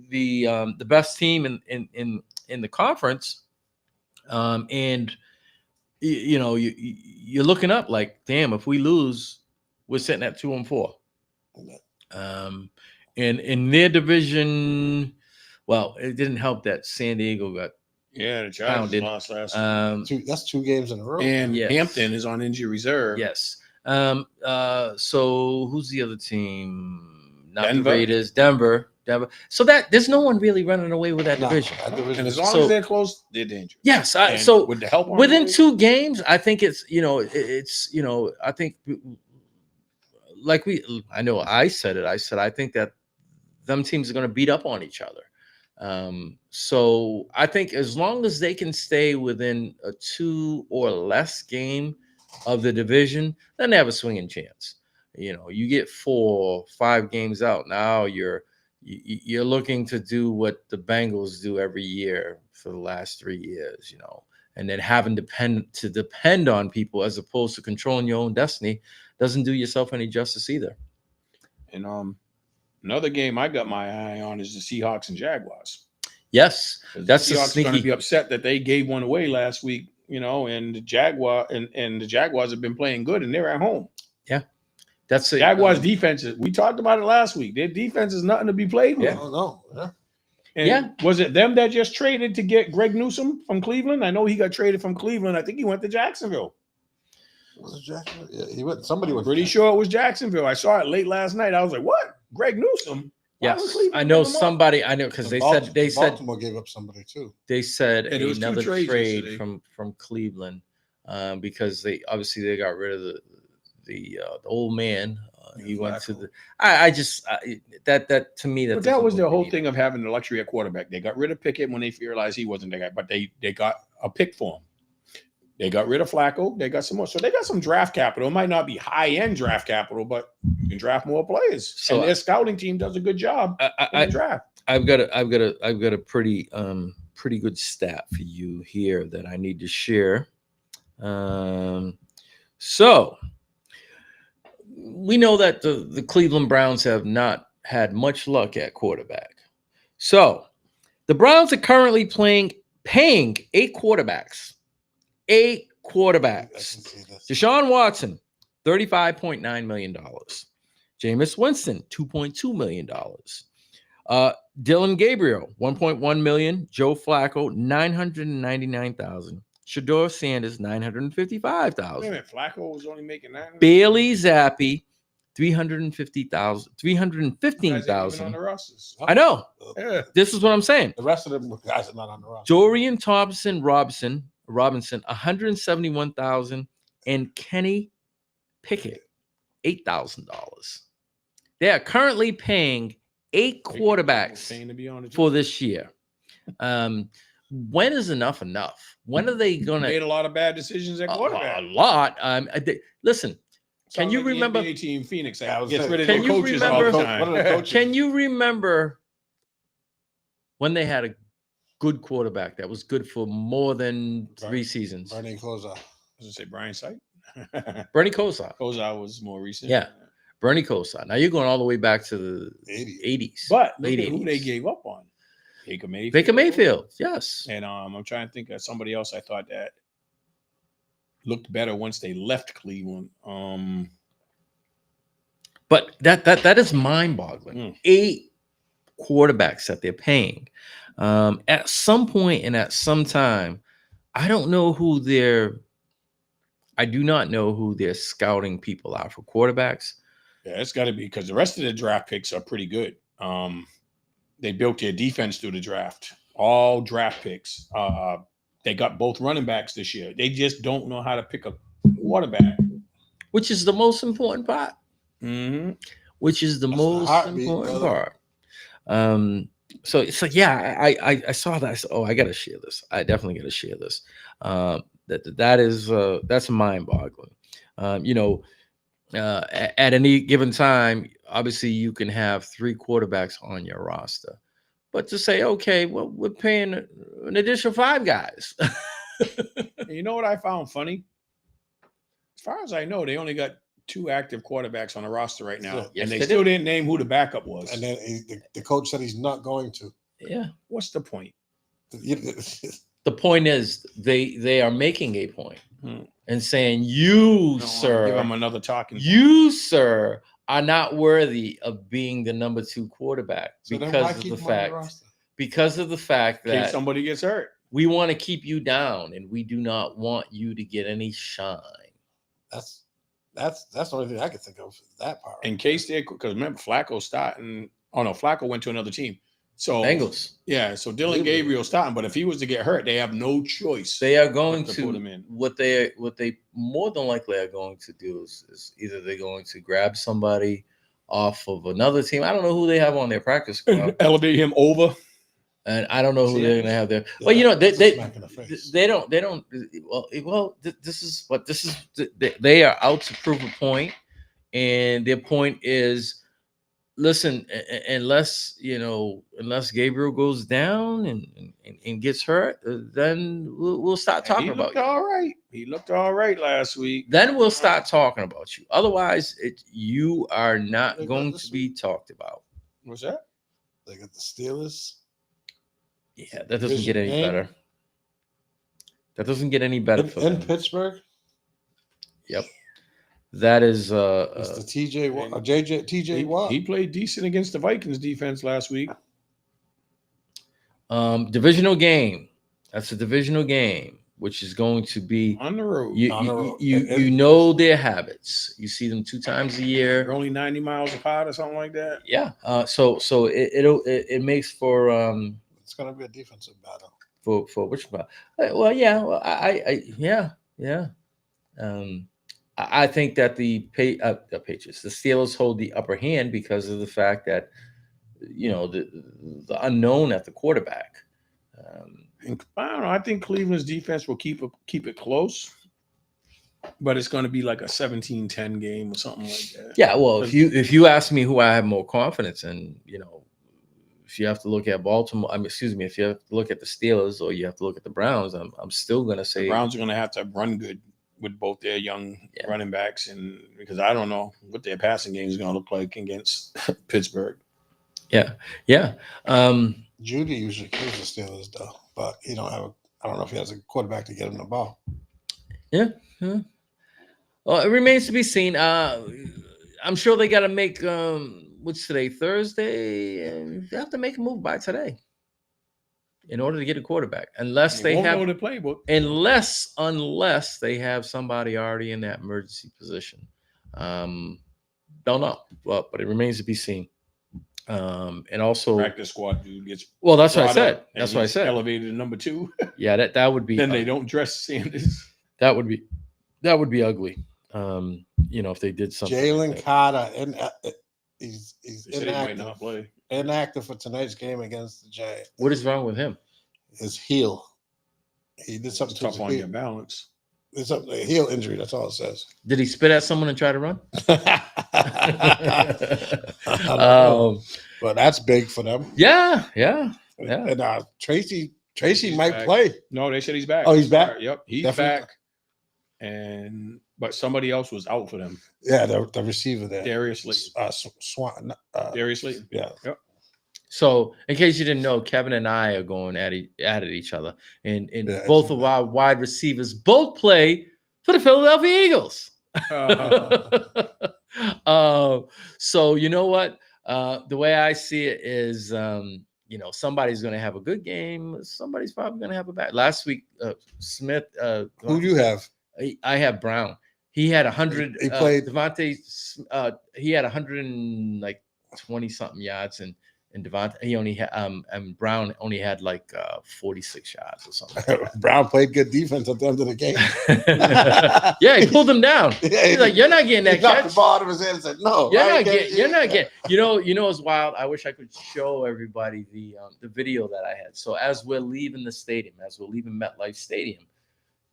the best team in the conference, and you're looking up like, damn, if we lose, we're sitting at 2-4. And in their division, well, it didn't help that San Diego got the Chargers lost last week. That's 2 games in a row. And Hampton is on injury reserve. Yes. So who's the other team? Not Denver. the Raiders. Denver. So that there's no one really running away with that division. And as long as they're close, they're dangerous. Yes. So with the help within 2 games, I think it's I think I know I said it. I said I think that them teams are going to beat up on each other. So I think as long as they can stay within a 2 or less game of the division, then they have a swinging chance. You get 4, 5 games out. Now you're looking to do what the Bengals do every year for the last 3 years, and then having to depend on people as opposed to controlling your own destiny doesn't do yourself any justice either. And another game I got my eye on is the Seahawks and Jaguars. Yes, that's the Seahawks going to be upset that they gave one away last week, and the Jaguars have been playing good, and they're at home. Yeah, that's it. Jaguars defense. We talked about it last week. Their defense is nothing to be played with. Yeah. And was it them that just traded to get Greg Newsome from Cleveland? I know he got traded from Cleveland. I think he went to Jacksonville. Was it Jacksonville? Yeah, he went. Somebody was pretty sure it was Jacksonville. I saw it late last night. I was like, "What? Greg Newsome?" Yes, I know somebody. I know because they said Baltimore gave up somebody too. They said another trade from Cleveland because they got rid of the old man. He went to the. That to me that was the whole thing of having the luxury at quarterback. They got rid of Pickett when they realized he wasn't the guy, but they got a pick for him. They got rid of Flacco. They got some more. So they got some draft capital. It might not be high-end draft capital, but you can draft more players. So and their scouting team does a good job in the draft. I've got a pretty good stat for you here that I need to share. So we know that the Cleveland Browns have not had much luck at quarterback. So the Browns are currently paying 8 quarterbacks. 8 quarterbacks. Deshaun Watson, $35.9 million. Jameis Winston, $2.2 million. Dylan Gabriel, $1.1 million. Joe Flacco, $999,000. Shador Sanders, $955,000. Wait a minute, Flacco was only making $900,000. Bailey Zappi, $315,000. On the rosters. I know. Yeah. This is what I'm saying. The rest of them guys are not on the roster. Dorian Thompson Robinson, $171,000, and Kenny Pickett, $8,000. They are currently paying 8 quarterbacks for this year. When is enough? When are they going to made a lot of bad decisions at quarterback? A lot. Listen. Can you like remember the NBA team Phoenix? Gets can rid of you their coaches all the time. Can you remember when they had a good quarterback that was good for more than 3 seasons? Bernie Kosar. I was gonna say Brian Sight. Bernie Kosar. Kosar was more recent. Yeah. Bernie Kosar. Now you're going all the way back to the 80s. But look at who they gave up on. Baker Mayfield. Yes. And I'm trying to think of somebody else I thought that looked better once they left Cleveland. But that is mind-boggling. 8 quarterbacks that they're paying. At some point and at some time, I do not know who their scouting people are for quarterbacks. Yeah, it's got to be because the rest of the draft picks are pretty good. They built their defense through the draft. All draft picks. They got both running backs this year. They just don't know how to pick a quarterback. Which is the most important part. Mm-hmm. Which is the most important part. So it's like, yeah, I saw that. I said, I got to share this. I definitely got to share this. That's mind-boggling. At any given time, obviously you can have 3 quarterbacks on your roster. But to say, okay, well, we're paying an additional 5 guys. You know what I found funny? As far as I know, they only got 2 active quarterbacks on the roster right now. Yes, and they still didn't name who the backup was. And then the coach said he's not going to. Yeah. What's the point? The point is they are making a point and saying, you, sir, give them another talking point. You, sir, are not worthy of being the number 2 quarterback because of the fact that somebody gets hurt. We want to keep you down and we do not want you to get any shine. That's the only thing I can think of. That part. In case because remember Flacco starting. Oh no, Flacco went to another team. So Bengals. Yeah. So Dylan Gabriel starting, but if he was to get hurt, they have no choice. They are going to put him in. What they more than likely are going to do is either they're going to grab somebody off of another team. I don't know who they have on their practice squad. Elevate him over. And I don't know who they're going to have there. Yeah, well, they don't. Well, this is they are out to prove a point, and their point is, listen, unless Gabriel goes down and gets hurt, then we'll start talking about you. All right, he looked all right last week. Then we'll start talking about you. Otherwise, you are not going to be talked about. What's that? They got the Steelers. Yeah, that doesn't get any better. That doesn't get any better for them. In Pittsburgh. Yep, that is it's the TJ Watt. He played decent against the Vikings defense last week. Divisional game. That's a divisional game, which is going to be on the road. You know their habits. You see them 2 times a year. They're only 90 miles apart or something like that. Yeah. So it makes for it's going to be a defensive battle. For which battle? Well, yeah. Well, I think that the Patriots, the Steelers, hold the upper hand because of the fact that the unknown at the quarterback. And I don't know. I think Cleveland's defense will keep it close, but it's going to be like a 17-10 game or something like that. Yeah, well, if you ask me who I have more confidence in, if you have to look at Baltimore, if you have to look at the Steelers or you have to look at the Browns, I'm still going to say the Browns are going to have to run good with both their young running backs, and because I don't know what their passing game is going to look like against Pittsburgh. Yeah. Judy usually kills the Steelers though, but I don't know if he has a quarterback to get him the ball. Yeah. Well, it remains to be seen. I'm sure they got to make what's today, Thursday, and they have to make a move by today in order to get a quarterback, unless they won't have know the playbook. Unless they have somebody already in that emergency position. Don't know, but it remains to be seen. And also practice squad dude gets that's what I said. That's what I said. Elevated to number 2. Yeah, that would be. Then they don't dress Sanders. That would be ugly. If they did something. Jalen like Carter, and he's He might not play. Inactive for tonight's game against the Giants. What is wrong with him? His heel. He did something tough on your balance. It's a heel injury. That's all it says. Did he spit at someone and try to run? But that's big for them. Yeah. And Tracy might back. play. No, they said he's back. Oh, he's back. Yep, he's Definitely. back. But somebody else was out for them. Yeah, the receiver there, Darius Lee. Darius Lee. Yeah. Yep. So, in case you didn't know, Kevin and I are going at each other, and both of our wide receivers both play for the Philadelphia Eagles. So you know what? The way I see it is, somebody's going to have a good game. Somebody's probably going to have a bad. Last week, Smith. Who do you have? I have Brown. He had 100. He played. Devontae. He had 120 something yards, and Devontae. He only had. And Brown only had 46 yards or something. Brown played good defense at the end of the game. Yeah, he pulled him down. He's like, "You're not getting that catch." Knocked the ball out of his hand and said, "No, you're not getting. You know, it's wild. I wish I could show everybody the video that I had. So as we're leaving the stadium, as we're leaving MetLife Stadium,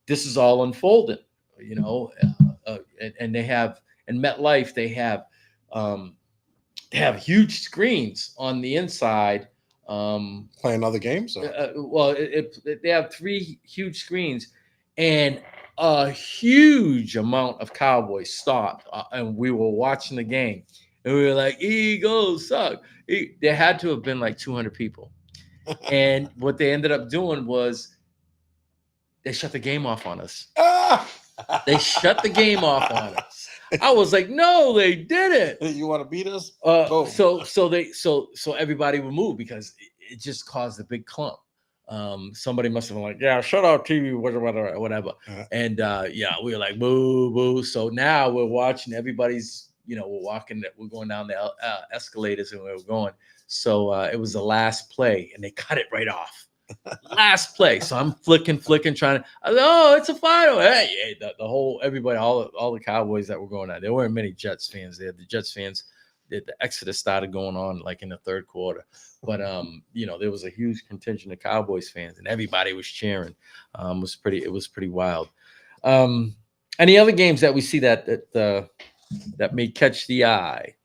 this is all unfolding. And they have in MetLife they have huge screens on the inside. Playing other games. They have 3 huge screens, and a huge amount of Cowboys stopped, and we were watching the game, and we were like, "Eagles suck." There had to have been 200 people, and what they ended up doing was they shut the game off on us. They shut the game off on us. I was like, no, they didn't. You want to beat us? So everybody would move because it just caused a big clump. Somebody must have been like, yeah, shut out TV, whatever. And we were like, boo, boo. So now we're watching everybody's, we're going down the escalators and we're going. So it was the last play and they cut it right off. Last play. So I'm flicking, trying to, it's a final. Hey, everybody, all the Cowboys that were going out. There weren't many Jets fans there. The Jets fans, the exodus started going on in the third quarter. But there was a huge contingent of Cowboys fans and everybody was cheering. It was pretty wild. Any other games that we see that may catch the eye?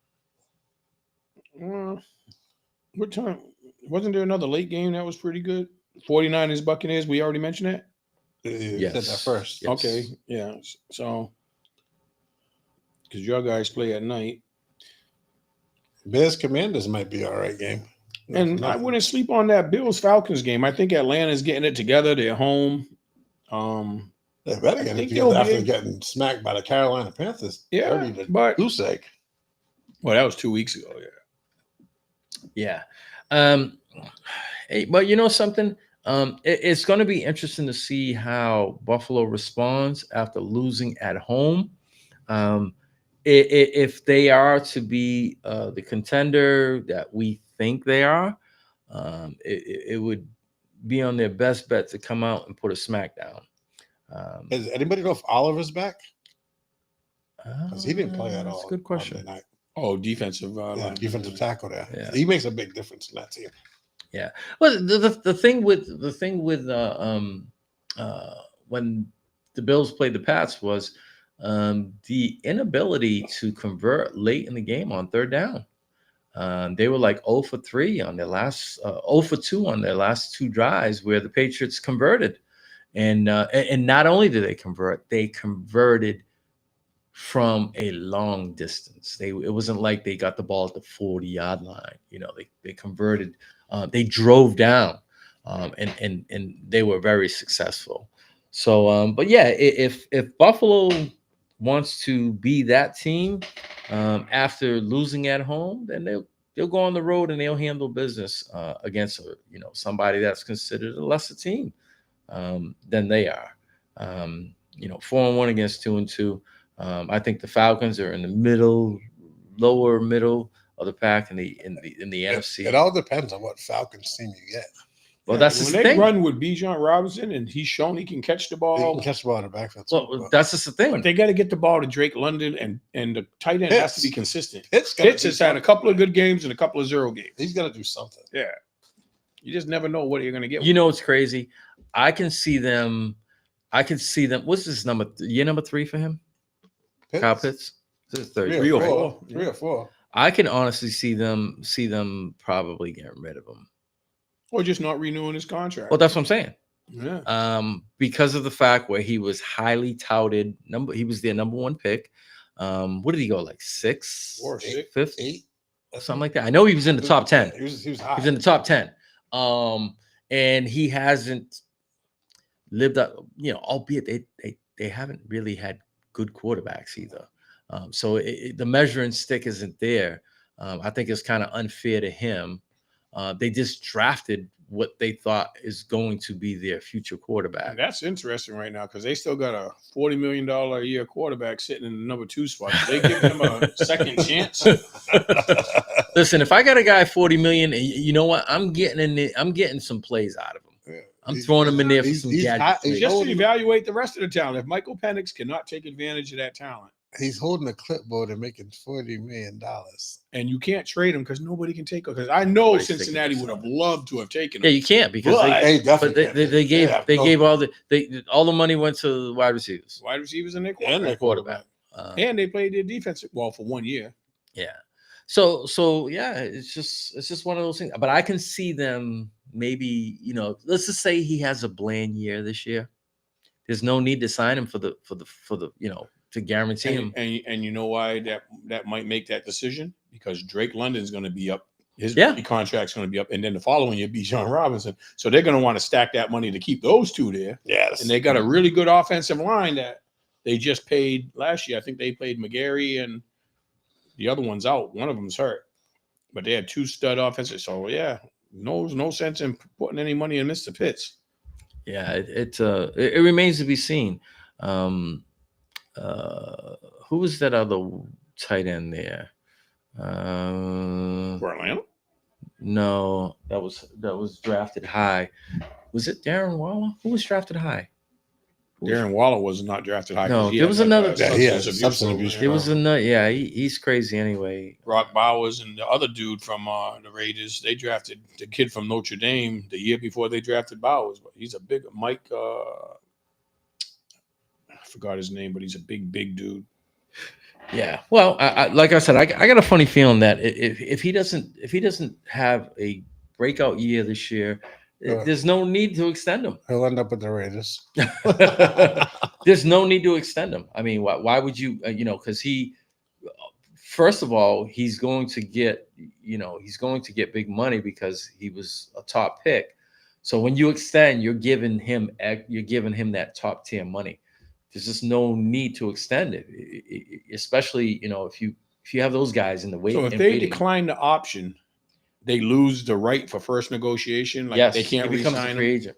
What time? Wasn't there another late game that was pretty good? 49ers Buccaneers. We already mentioned that. Yes. Said that first. Yes. Okay. Yeah. So, because your guys play at night. Bears Commanders might be all right game. And I wouldn't sleep on that Bills Falcons game. I think Atlanta's getting it together. They're home. They better get it together after getting smacked by the Carolina Panthers. Yeah, but goose egg. Well, that was 2 weeks ago. Yeah. But you know something? It's going to be interesting to see how Buffalo responds after losing at home. If they are to be the contender that we think they are, it would be on their best bet to come out and put a smackdown. Does anybody know if Oliver's back? Because he didn't play at all. That's a good question. Oh, defensive defensive tackle there. Yeah. He makes a big difference in that team. Yeah. Well, the thing with when the Bills played the Pats was the inability to convert late in the game on third down. They were like 0 for 3 on their last 0 for 2 on their last two drives where the Patriots converted. And not only did they converted from a long distance. It wasn't like they got the ball at the 40-yard line. They converted, they drove down, and they were very successful. So, but yeah, if Buffalo wants to be that team after losing at home, then they'll go on the road and they'll handle business against somebody that's considered a lesser team than they are. 4-1 against 2-2. I think the Falcons are in the lower middle of the pack in the NFC. It all depends on what Falcons team you get. Well, that's when the they thing. run with Bijan Robinson and he's shown he can catch the ball. He can catch the ball in the backfield. Well, that's just the thing. But they got to get the ball to Drake London, and the tight end has to be consistent. Pitts has had a couple of good games and a couple of 0 games. He's got to do something. Yeah. You just never know what you're going to get. It's crazy. I can see them. What's his number? Year number 3 for him? Kyle Pitts? This is 3 or 4. I can honestly see them probably getting rid of him. Or just not renewing his contract. Well, that's what I'm saying. Yeah. Because of the fact where he was highly touted, he was their number 1 pick. What did he go, like 6th, 5th, 8, something like that? I know he was in the top 10. He was high. He was in the top 10. And he hasn't lived up, albeit they haven't really had good quarterbacks either. So the measuring stick isn't there. I think it's kind of unfair to him. They just drafted what they thought is going to be their future quarterback. And that's interesting right now because they still got a $40 million a year quarterback sitting in the number 2 spot. They give him a second chance. Listen, if I got a guy $40 million, you know what? I'm getting some plays out of him. Yeah. I'm throwing him in there for some gadgets. Just to evaluate the rest of the talent. If Michael Penix cannot take advantage of that talent, he's holding a clipboard and making $40 million. And you can't trade him because nobody can take him. Because I know Cincinnati would have loved to have taken him. Yeah, you can't because they gave all the money went to the wide receivers. Wide receivers and their quarterback. And they played their defense for 1 year. Yeah. So yeah, it's just one of those things. But I can see them maybe, let's just say he has a bland year this year. There's no need to sign him for the to guarantee him. And you know why that might make that decision? Because Drake London's going to be up. His contract's going to be up. And then the following year, Bijan Robinson. So they're going to want to stack that money to keep those two there. Yes. And they got a really good offensive line that they just paid last year. I think they played McGarry and the other one's out. One of them's hurt. But they had 2 stud offenses. So, yeah, no sense in putting any money in Mr. Pitts. Yeah, it remains to be seen. Who was that other tight end there? For Atlanta? No, that was drafted high. Was it Darren Waller? Who was drafted high? Darren Waller was not drafted high. No, there was another. Substance abuse. There was another. Yeah, he's crazy anyway. Brock Bowers and the other dude from the Raiders. They drafted the kid from Notre Dame the year before they drafted Bowers. But he's a big Mike. I forgot his name, but he's a big dude. Yeah. Well, I like I said, I got a funny feeling that if he doesn't have a breakout year this year, there's no need to extend him. He'll end up with the Raiders. There's no need to extend him. I mean, why would you? Because first of all, he's going to get big money because he was a top pick. So when you extend, you're giving him that top tier money. There's just no need to extend it, especially if you have those guys in the wait. So if they decline the option, they lose the right for first negotiation. Like they can't become a free agent.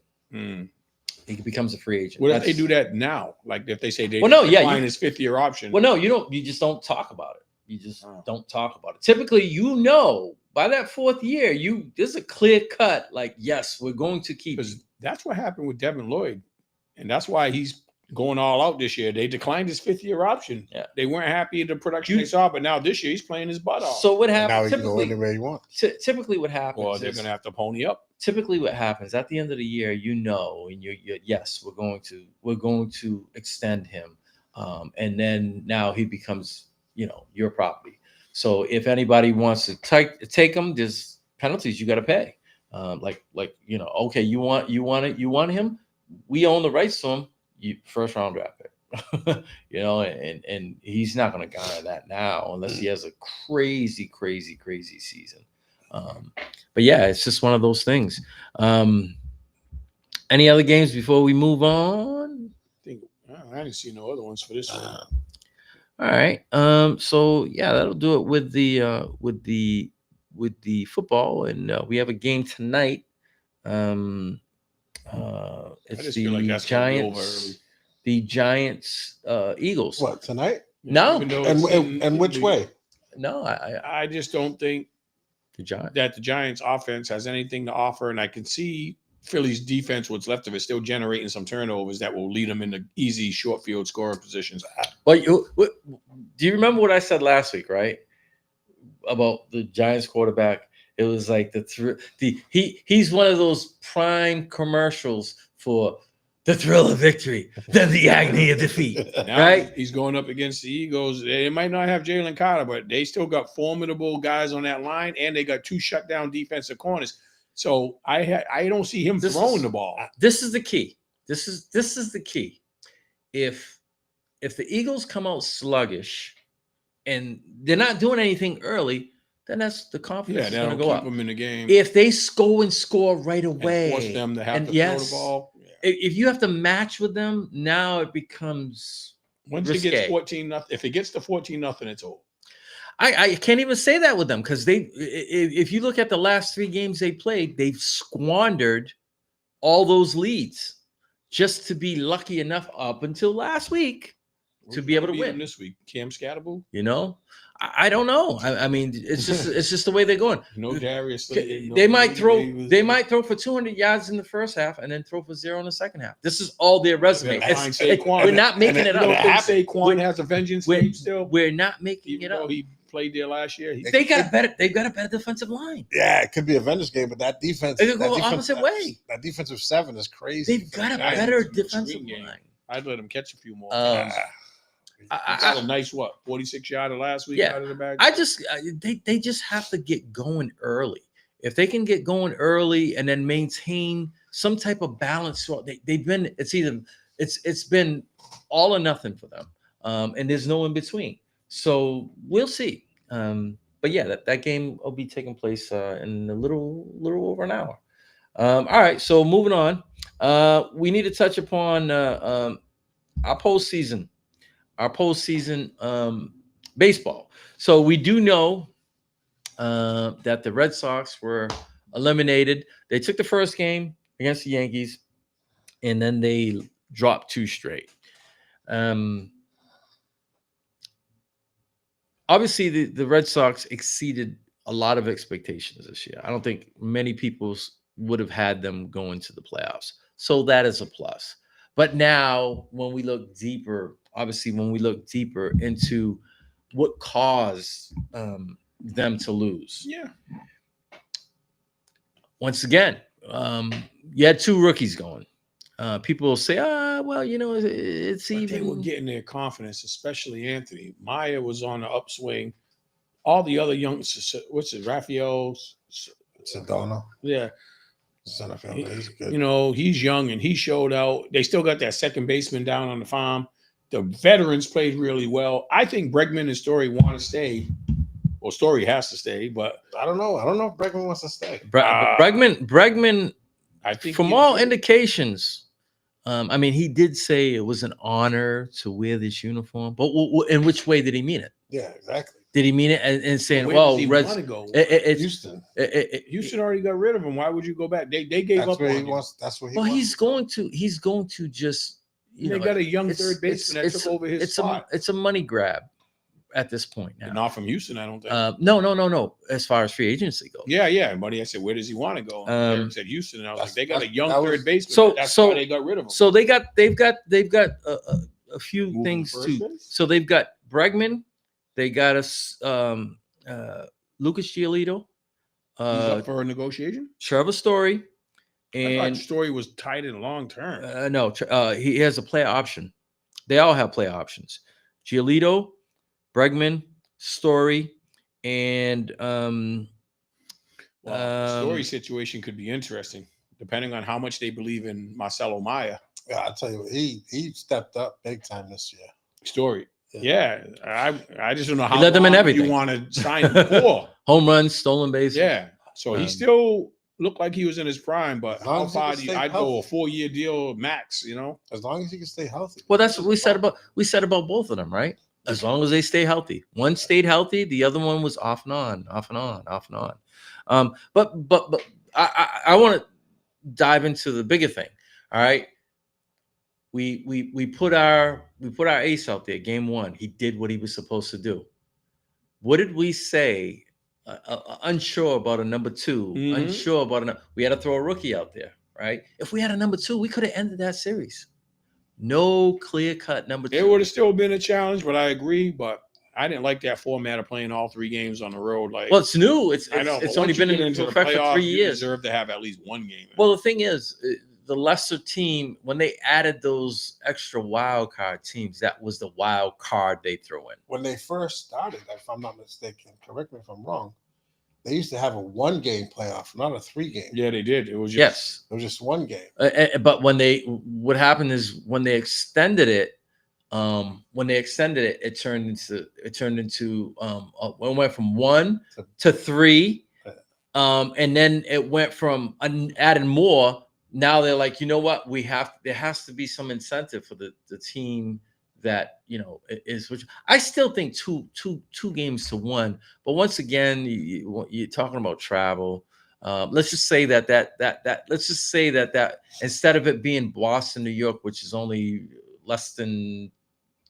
He becomes a free agent. What if they do that now? Like if they say they decline his 5th-year option. Well, no, you don't. You just don't talk about it. You just don't talk about it. Typically, by that 4th year, there's a clear cut. Like, yes, we're going to keep. Because that's what happened with Devin Lloyd, and that's why he's going all out this year. They declined his 5th-year option. Yeah. They weren't happy with the production they saw, but now this year he's playing his butt off. So what And now happens? he can go anywhere he wants. Typically, what happens? Well, they're is, going to have to pony up. typically what happens at the end of the year, and you're yes, we're going to extend him, and then now he becomes your property. So if anybody wants to take him, there's penalties you got to pay. Okay, you want him, we own the rights to him. First round draft pick. And he's not going to garner that now unless he has a crazy season. But yeah, it's just one of those things. Any other games before we move on? I didn't see no other ones for this one. All right. So yeah, that'll do it with the football, and we have a game tonight. It's the Giants. The Giants, Eagles. What, tonight? No. And which way? No, I just don't think the Giants offense has anything to offer, and I can see Philly's defense, what's left of it, still generating some turnovers that will lead them into easy short field scoring positions. Well, do you remember what I said last week, right? About the Giants quarterback. It was like he's one of those prime commercials for the thrill of victory, then the agony of defeat. Now right? He's going up against the Eagles. They might not have Jalen Carter, but they still got formidable guys on that line, and they got 2 shutdown defensive corners. So I don't see him throwing the ball. This is the key. This is the key. If the Eagles come out sluggish and they're not doing anything early, then that's the confidence is going to go up. Them in the game. If they go and score right away, and force them to have to throw the ball. If you have to match with them, now it becomes once risque. it gets 14-0. If it gets to 14-0, it's over. I can't even say that with them because if you look at the last 3 games they played, they've squandered all those leads just to be lucky enough up until last week to be able to win this week. Cam Scatterbull, I don't know. I mean, it's just the way they're going. Darius. They might throw for 200 yards in the first half and then throw for 0 in the second half. This is all their resume. We're not making it up. Saquon has a vengeance game still. We're not making it up. He played there last year. They've got a better defensive line. Yeah, it could be a Avengers game, but that defense. It could go the opposite way. That defensive 7 is crazy. They've got a better defensive line. I'd let him catch a few more. I got a nice 46-yarder last week out of the bag. They just have to get going early. If they can get going early and then maintain some type of balance, it's been all or nothing for them, and there's no in between. So we'll see. But yeah, that game will be taking place in a little over an hour. All right, so moving on. We need to touch upon our postseason. Our postseason baseball. So we do know that the Red Sox were eliminated. They took the first game against the Yankees, and then they dropped 2 straight. Obviously, the Red Sox exceeded a lot of expectations this year. I don't think many people would have had them go into the playoffs. So that is a plus. But now when we look deeper into what caused them to lose. Yeah. Once again, you had 2 rookies going. People will say, it's even. They were getting their confidence, especially Anthony. Maya was on the upswing. All the other youngsters, Rafael Sedano. Yeah. He's good. He's young and he showed out. They still got that second baseman down on the farm. The veterans played really well. I think Bregman and Story want to stay. Well, Story has to stay, but I don't know. I don't know if Bregman wants to stay. Bregman. I think from all indications, he did say it was an honor to wear this uniform. But in which way did he mean it? Yeah, exactly. Did he mean it and saying, Reds want to go? Houston. Houston already got rid of him. Why would you go back? They gave up on him. That's what he wants. He's going to just. They got a young third baseman that took over his spot. It's a money grab. at this point now. Not from Houston, I don't think. No. As far as free agency goes. Yeah. Buddy, I said, where does he want to go? And Eric said Houston, and I was like, they got a young third baseman. So that's why they got rid of him. So they've got a few Moving things first too. base? So they've got Bregman. They got us Lucas Giolito. He's up for a negotiation. Trevor Story. I And thought Story was tied in long term. no, he has a player option. They all have player options. Giolito, Bregman, Story, and the Story situation could be interesting, depending on how much they believe in Marcelo Maya. Yeah, I'll tell you what, he stepped up big time this year. Story. Yeah. I just don't know how led them in long everything. you want to sign him for. Home runs, stolen bases. Yeah. So he still looked like he was in his prime, but how far I'd go a 4-year deal max, As long as he can stay healthy. Well, that's what we said about both of them, right? As long as they stay healthy. One stayed healthy, the other one was off and on. But I want to dive into the bigger thing. All right. We put our ace out there, game one. He did what he was supposed to do. What did we say? Unsure about a number two, unsure about we had to throw a rookie out there, right? If we had a number two, we could have ended that series. No clear-cut number two. It would have still been a challenge, but I agree. But I didn't like that format of playing all 3 games on the road. Well, it's new. It's only been in into effect for 3 years. You deserve to have at least 1 game. Well, the thing is, the lesser team, when they added those extra wild card teams, that was the wild card they threw in. When they first started, if I'm not mistaken, correct me if I'm wrong, they used to have a 1-game playoff, not a 3-game. Yeah, they did. It was just 1 game. But what happened is when they extended it, it turned into it went from 1 to 3, and then it went from adding more. Now they're like, you know what? There has to be some incentive for the team that is. Which I still think two games to 1. But once again, you're talking about travel. Let's just say that instead of it being Boston, New York, which is only less than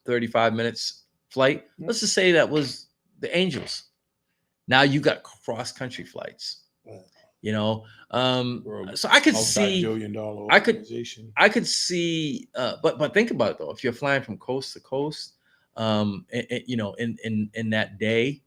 35 minutes flight, let's just say that was the Angels. Now you got cross country flights. So I could see I could see but think about it though. If you're flying from coast to coast, in that day,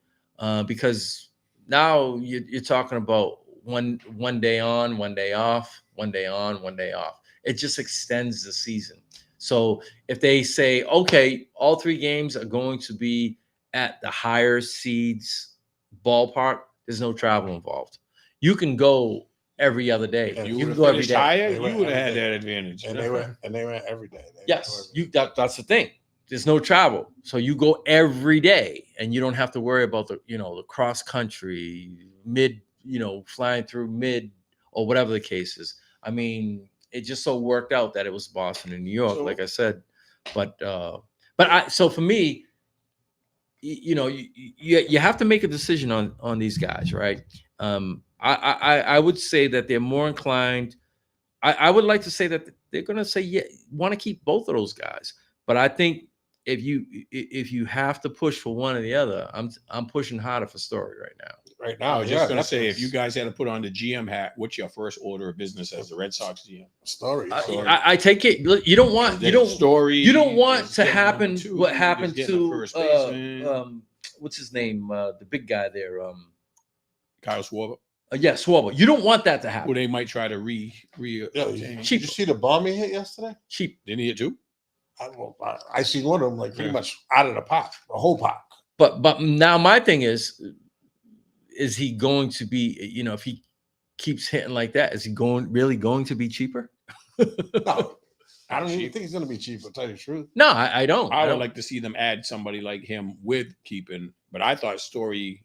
because now you're talking about one day on, 1 day off, 1 day on, 1 day off. It just extends the season. So if they say, okay, all 3 games are going to be at the higher seeds ballpark, there's no travel involved. You can go every other day. You can go every day. Higher, you would have had that advantage. And they went every day. Yes, that's the thing. There's no travel, so you go every day, and you don't have to worry about the cross country, flying through mid or whatever the case is. I mean, it just so worked out that it was Boston and New York, like I said. But for me, you have to make a decision on these guys, right? I would say that they're more inclined. I would like to say that they're going to say want to keep both of those guys. But I think if you have to push for one or the other, I'm pushing harder for Story right now. Right now, I was just going to say, if you guys had to put on the GM hat, what's your first order of business as the Red Sox GM? Story. I take it. You don't want to happen what happened to what's his name, the big guy there, Kyle Schwarber. Yeah, Schwarber. You don't want that to happen. Well, they might try to Did you see the bomb he hit yesterday? Cheap. Didn't he hit 2? I seen one of them pretty much out of the pot, the whole pot. But now my thing is he going to be, if he keeps hitting like that, is he really going to be cheaper? No, I don't even think he's going to be cheaper, to tell you the truth. No, I don't. I would like to see them add somebody like him with keeping, but I thought Story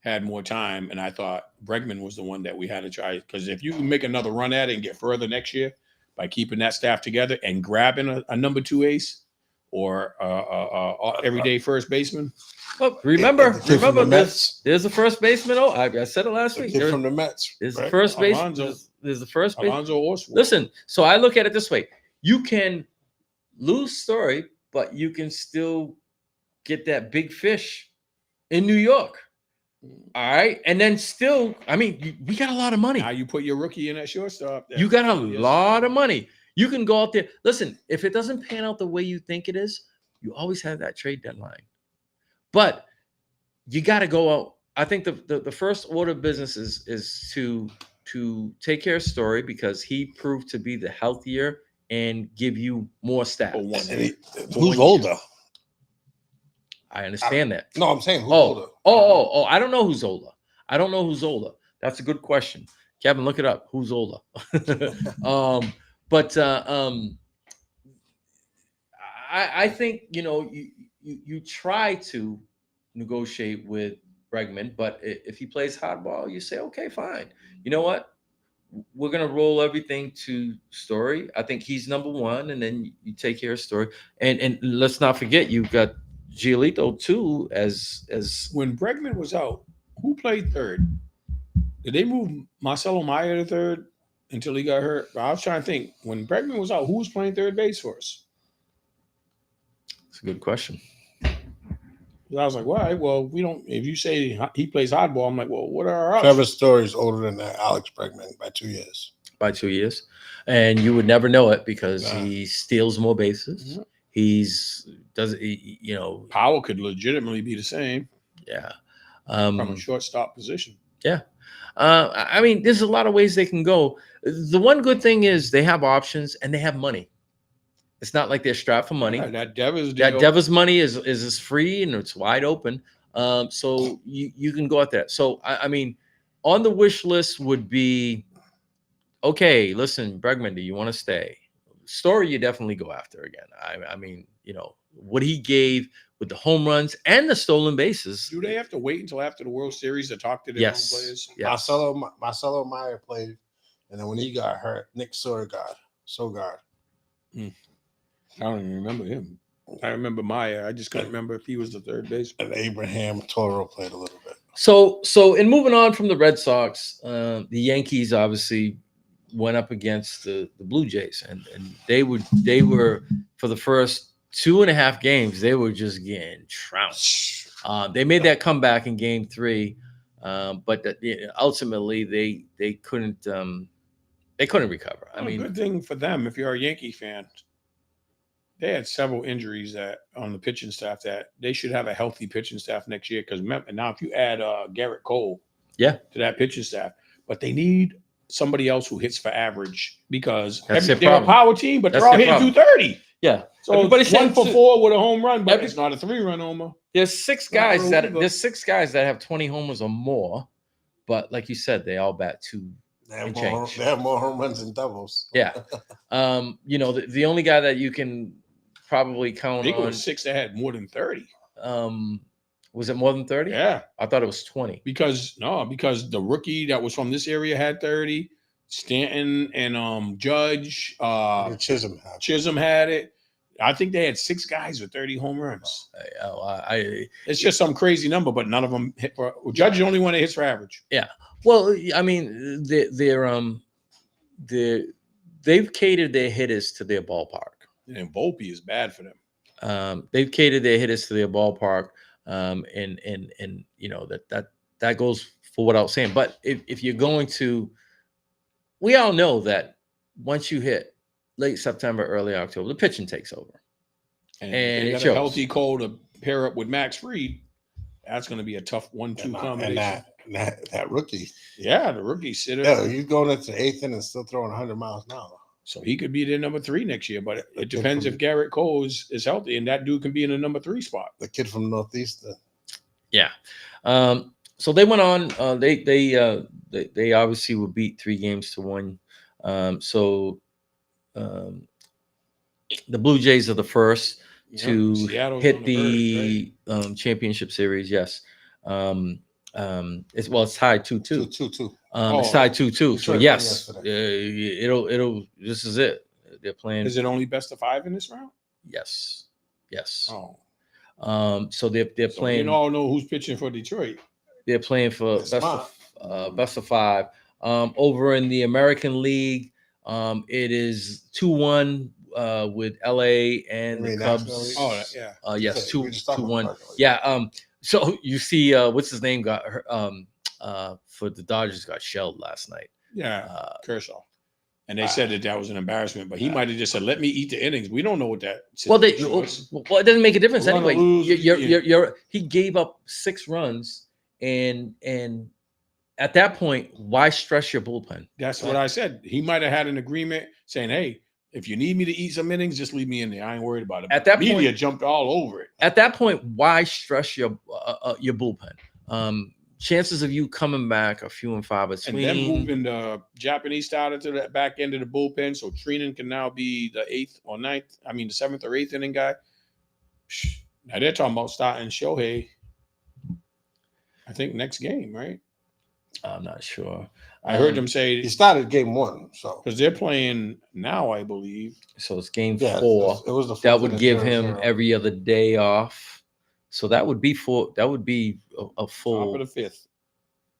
had more time, and I thought Bregman was the one that we had to try, because if you can make another run at it and get further next year by keeping that staff together and grabbing a number 2 ace or everyday first baseman. Well, remember, there's a first baseman. Oh, I said it last week. From the Mets. There's the first baseman. There's the first baseman. Alonso Oswald. Listen, so I look at it this way: you can lose Story, but you can still get that big fish in New York. All right. And then still, I mean, we got a lot of money. Now you put your rookie in at shortstop. You got a lot of money. You can go out there. Listen, if it doesn't pan out the way you think it is, you always have that trade deadline. But you got to go out. I think the first order of business is to take care of Story because he proved to be the healthier and give you more stats. Who's older? I understand that. No, I'm saying who's older. I don't know who's older. That's a good question. Kevin, look it up. Who's older? I think, you try to negotiate with Bregman, but if he plays hardball, you say, okay, fine. You know what? We're going to roll everything to Story. I think he's number one, and then you take care of Story. And let's not forget, you've got Giolito too, as when Bregman was out, who played third? Did they move Marcelo Meyer to third until he got hurt? I was trying to think. When Bregman was out, who was playing third base for us? It's a good question. I was like, why? Well, we don't. If you say he plays hardball, I'm like, well, what are our Trevor options? Story's older than Alex Bregman by 2 years. By 2 years, and you would never know it because he steals more bases. Mm-hmm. Power could legitimately be the same. Yeah, from a shortstop position. Yeah, I mean, there's a lot of ways they can go. The one good thing is they have options and they have money. It's not like they're strapped for money. Yeah, that Devers money is free and it's wide open. So you can go out there. So I mean, on the wish list would be, okay, listen, Bregman, do you want to stay? Story, you definitely go after again. I mean, what he gave with the home runs and the stolen bases. Do they have to wait until after the World Series to talk to their own players? Yes. Marcelo Meyer played, and then when he got hurt, Nick Sogard. I don't even remember him. I remember Meyer. I just couldn't remember if he was the third baseman. And Abraham Toro played a little bit. So in moving on from the Red Sox, the Yankees obviously went up against the Blue Jays, and they were for the first 2.5 games, they were just getting trounced. They made that comeback in Game 3, but ultimately they couldn't recover. I mean, good thing for them if you're a Yankee fan. They had several injuries on the pitching staff that they should have a healthy pitching staff next year. Because remember, now if you add Garrett Cole, to that pitching staff, but they need somebody else who hits for average because they're a power team, but they're all hitting 230. Yeah, so everybody's 1 for 4 with a home run, but it's not a 3-run homer. There's six guys that have 20 homers or more, but like you said, they all bat 2. They have more home runs than doubles. Yeah, the only guy that you can probably count I think on. It was 6 that had more than 30. Was it more than 30? Yeah. I thought it was 20. Because the rookie that was from this area had 30. Stanton and Judge. Chisholm had it. I think they had 6 guys with 30 home runs. It's just some crazy number, but none of them hit for Judge is the only one that hits for average. Yeah. Well, I mean, they've catered their hitters to their ballpark. And Volpe is bad for them. They've catered their hitters to their ballpark, and that goes for what I was saying. But if you're going to, we all know that once you hit late September, early October, the pitching takes over, and you it got shows. A healthy Cole to pair up with Max Fried. That's going to be a tough 1-2 combination. And that rookie, the rookie sitter. Yeah, he's going into the 8th inning and still throwing 100 miles an hour. So he could be their number 3 next year, but it depends if Garrett Cole is healthy, and that dude can be in the number 3 spot. The kid from Northeast. Yeah. So they went on. They obviously were beat 3-1. The Blue Jays are the first to hit the championship series. Yes. It's tied 2-2. 2-2. It's tied 2-2. So yes, it'll. This is it. They're playing. Is it only best of 5 in this round? Yes. Oh. So they're playing. You all know who's pitching for Detroit. They're playing for best of 5. Over in the American League, it is 2-1 with LA and You the mean Cubs. National League? Oh, yeah. Yes, We just talked about 2-1. American League. Yeah. So you see, what's his name got for the Dodgers got shelled last night. Yeah, Kershaw. And they said that was an embarrassment, but he might have just said, "Let me eat the innings." We don't know what that. Well, It doesn't make a difference We're gonna anyway. lose. He gave up 6 runs, and at that point, why stress your bullpen? That's what I said. He might have had an agreement saying, "Hey, if you need me to eat some innings, just leave me in there. I ain't worried about it." At that media point, jumped all over it. At that point, why stress your bullpen? Chances of you coming back are few and far between. And then moving the Japanese starter to the back end of the bullpen, so Trinan can now be the 8th or 9th. I mean, the 7th or 8th inning guy. Now they're talking about starting Shohei. I think next game, right? I'm not sure. I heard them say he started game 1, so because they're playing now, I believe. So it's game 4. It was the that would give 0-0. him every other day off. So that would be a full. Top of the 5th.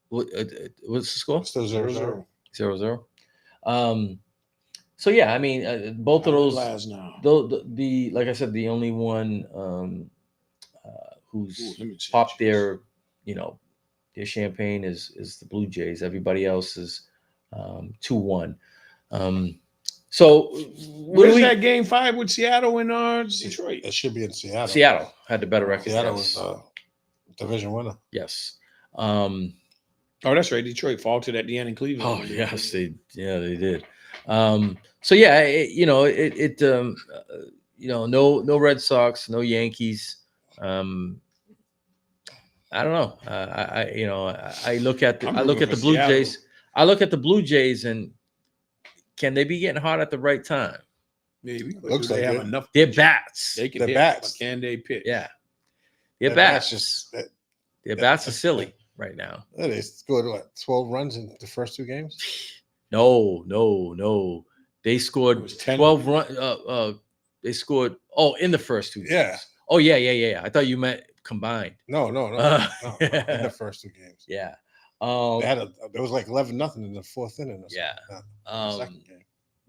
What's the score? Still 0-0. 0-0. So yeah, I mean, both of those. Last now. The like I said, the only one who's popped their their champagne is the Blue Jays. Everybody else is 2-1. So where's that game 5 with Seattle and Detroit? It should be in Seattle. Seattle had the better record. Seattle was division winner. Yes. Oh, that's right. Detroit faltered at the end in Cleveland. Oh, yes, they did. So yeah, no Red Sox, no Yankees. I don't know. I look at the Blue Seattle. Jays. I look at the Blue Jays, and can they be getting hot at the right time? Maybe. Looks they like have enough. Their bats. They can Their hit, bats. but can they pitch? Yeah. Their bats. Their bats are silly right now. They scored 12 runs in the first 2 games? No. They scored 12 runs. They scored in the first 2 games. Yeah. Oh yeah. I thought you meant combined. No. In the first 2 games. Yeah. There was like 11-0 in the 4th inning. Yeah. The second game.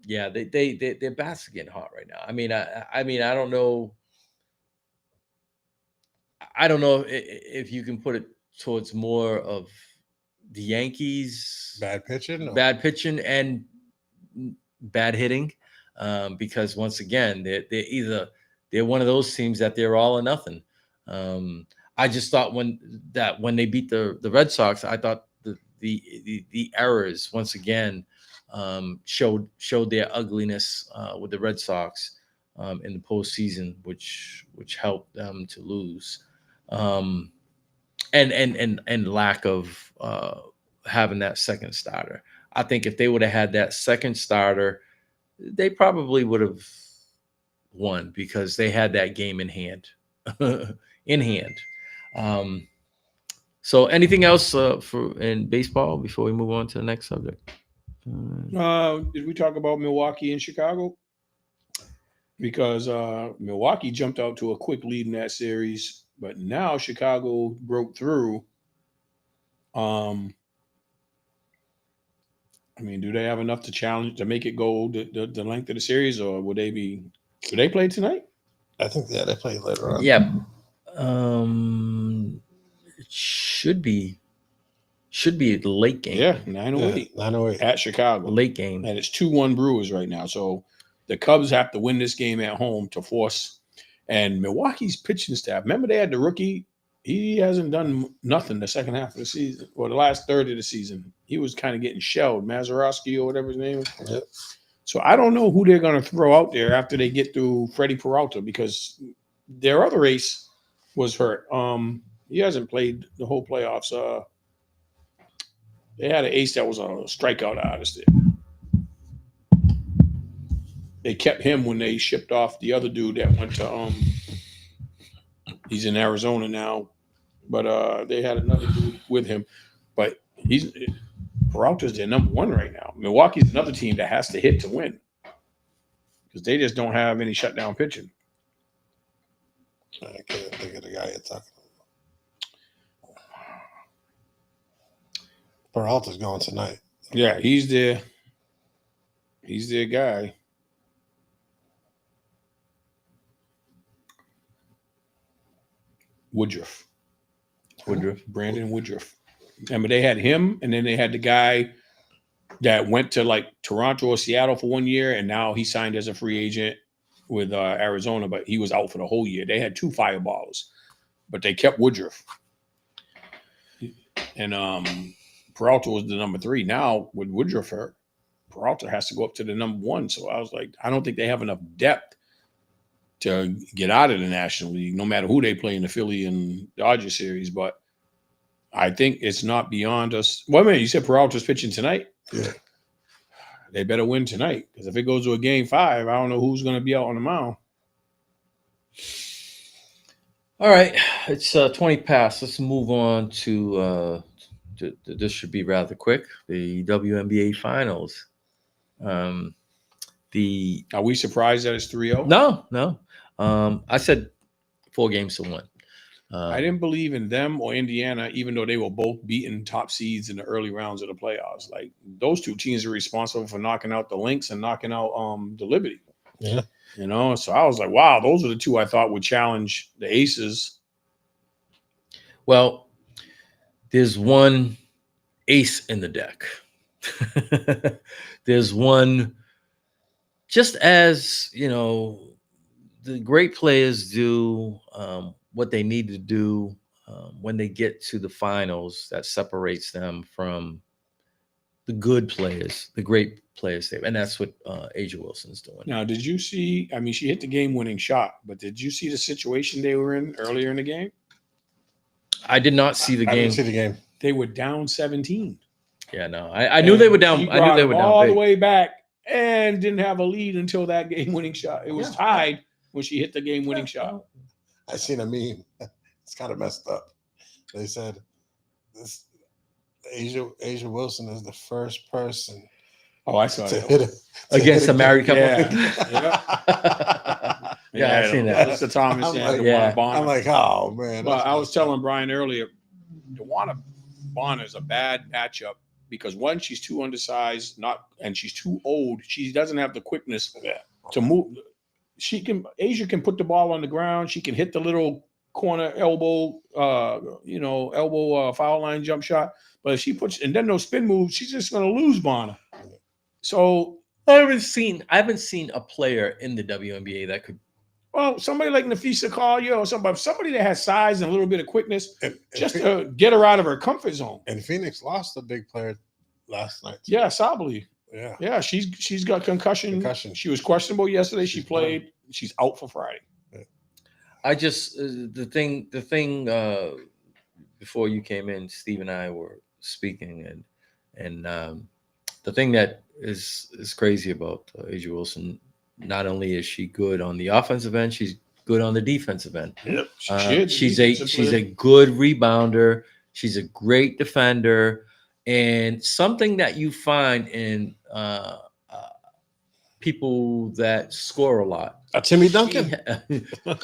Yeah, their bats are getting hot right now. I mean, I don't know. I don't know if you can put it towards more of the Yankees bad pitching and bad hitting, because once again they're one of those teams that they're all or nothing. I just thought when they beat the Red Sox, I thought the errors once again showed their ugliness with the Red Sox in the postseason, which helped them to lose, and lack of having that second starter. I think if they would have had that second starter, they probably would have won because they had that game in hand. So anything else in baseball before we move on to the next subject? Did we talk about Milwaukee and Chicago? Because Milwaukee jumped out to a quick lead in that series, but now Chicago broke through. I mean, do they have enough to challenge to make it go the length of the series, or would they be? Do they play tonight? I think they play later on. Yeah, it should be a late game. Yeah, 9:08. 9:08 at Chicago. Late game, and it's 2-1 Brewers right now. So the Cubs have to win this game at home to force. And Milwaukee's pitching staff. Remember, they had the rookie. He hasn't done nothing the second half of the season or the last third of the season. He was kind of getting shelled, Mazeroski or whatever his name is. Yep. So I don't know who they're going to throw out there after they get through Freddie Peralta, because their other ace was hurt. He hasn't played the whole playoffs. They had an ace that was a strikeout artist there. They kept him when they shipped off the other dude that went to he's in Arizona now, but they had another dude with him. But Peralta's their number 1 right now. Milwaukee's another team that has to hit to win because they just don't have any shutdown pitching. I can't think of the guy you're talking about. Peralta's going tonight. Yeah, he's their guy. Woodruff. Brandon Oh. Woodruff. Remember, they had him, and then they had the guy that went to like Toronto or Seattle for 1 year, and now he signed as a free agent with Arizona, but he was out for the whole year. They had 2 fireballers, but they kept Woodruff. And Peralta was the number 3. Now with Woodruff hurt, Peralta has to go up to the number 1. So I was like, I don't think they have enough depth to get out of the National League, no matter who they play in the Philly and Dodger series. But I think it's not beyond us. Wait a minute, you said Peralta's pitching tonight? Yeah. They better win tonight, because if it goes to a game 5, I don't know who's going to be out on the mound. All right, it's 20 past. Let's move on to this should be rather quick. The WNBA Finals. Are we surprised that it's 3-0? No. I said 4 games to 1. I didn't believe in them or Indiana, even though they were both beating top seeds in the early rounds of the playoffs. Like, those 2 teams are responsible for knocking out the Lynx and knocking out the Liberty. Yeah. You know, so I was like, wow, those are the 2 I thought would challenge the Aces. Well, there's one ace in the deck. There's one, just as, you know, the great players do what they need to do when they get to the finals, that separates them from the good players, the great players. And that's what Asia Wilson's doing. Now, did you see, I mean, she hit the game-winning shot, but did you see the situation they were in earlier in the game? I did not see the game. I didn't see the game. They were down 17. Yeah, no. I knew they were down. I knew they were down all big. the way back and didn't have a lead until that game-winning shot. It was tied when she hit the game-winning shot. I seen a meme. It's kind of messed up. They said this Asia Wilson is the first person. Oh, I saw to that. hit it Against a married couple. Yeah, I seen that. That's the Thomas and like, DeWanna Bonner. I'm like, oh man. But I was telling Brian earlier, DeWanna Bonner is a bad matchup because, one, she's too undersized, and she's too old. She doesn't have the quickness to move. Asia can put the ball on the ground. She can hit the little corner elbow, foul line jump shot. But if she puts, and then those spin moves, she's just going to lose Bonner. So I haven't seen a player in the WNBA that could. Well, somebody like Nafisa Collier or somebody that has size and a little bit of quickness, just to get her out of her comfort zone. And Phoenix lost a big player last night. Yeah, Sabally. Yeah, she's got concussion. She was questionable yesterday. She played. Done. She's out for Friday. Yeah. I just the thing before you came in, Steve and I were speaking, and the thing that is crazy about Asia Wilson. Not only is she good on the offensive end, she's good on the defensive end. Yep, she's a good rebounder. She's a great defender, and something that you find in people that score a lot. Timmy Duncan.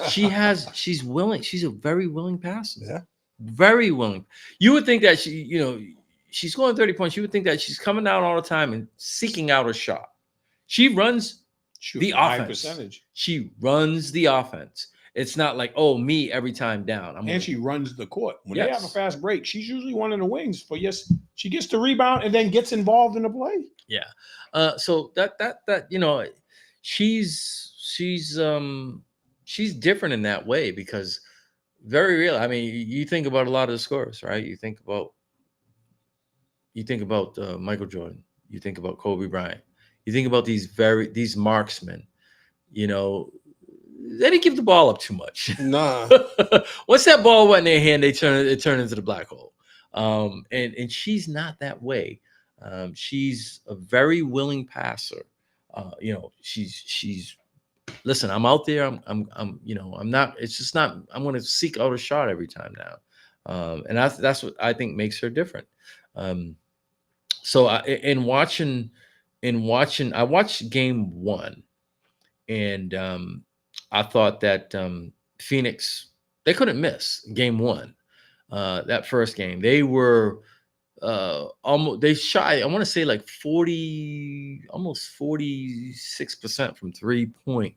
She's willing. She's a very willing passer. Yeah, very willing. You would think that she's scoring 30 points. You would think that she's coming out all the time and seeking out a shot. She runs. The offense. Percentage. She runs the offense. It's not like, me every time down. And she runs the court. When they have a fast break, she's usually one in the wings. She gets the rebound and then gets involved in the play. Yeah. So that she's different in that way because very real. I mean, you think about a lot of the scores, right? You think about Michael Jordan. You think about Kobe Bryant. You think about these marksmen, they didn't give the ball up too much. Nah. Once that ball went in their hand, it turned into the black hole. And she's not that way. She's a very willing passer. She's listen, I'm out there. I'm not, it's just not, I'm going to seek out a shot every time now. And that's what I think makes her different. So I watched game 1 and I thought that Phoenix, they couldn't miss game 1. That first game, they were they shot, I want to say like almost 46% from 3-point.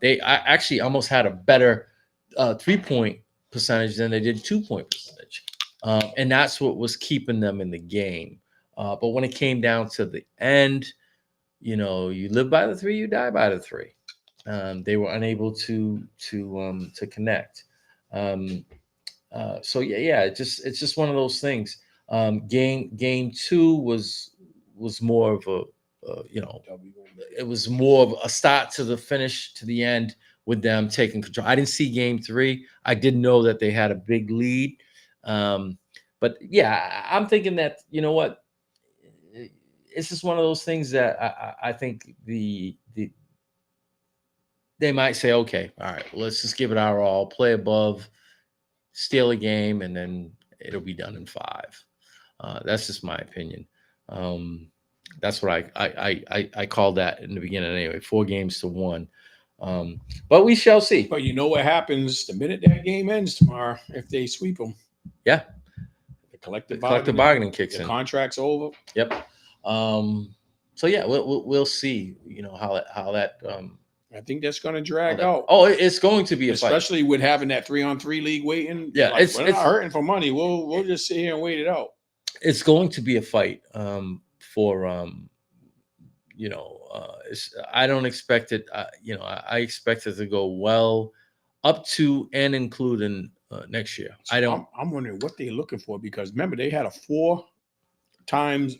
They actually almost had a better 3-point percentage than they did 2-point percentage. And that's what was keeping them in the game. But when it came down to the end, you know, you live by the three, you die by the three. They were unable to connect. So yeah, it's just one of those things. Game two was more of a you know, it was more of a start to the finish to the end with them taking control. I didn't see game three. I didn't know that they had a big lead. But yeah, I'm thinking that, you know what, it's just one of those things that I think they might say, okay, all right, let's just give it our all, play above, steal a game, and then it'll be done in 5. That's just my opinion. That's what I called that in the beginning anyway. 4 games to 1. But we shall see. But you know what happens the minute that game ends tomorrow if they sweep them? Yeah, the collective bargaining kicks in. The contract's over. Yep. So yeah, we'll see. You know how that. I think that's going to drag out. Oh, it's going to be a fight, especially with having that 3-on-3 league waiting. Yeah, like, we're not hurting for money. We'll just sit here and wait it out. It's going to be a fight for you know. I don't expect it. You know, I expect it to go well up to and including next year. So I'm wondering what they're looking for, because remember they had a 4 times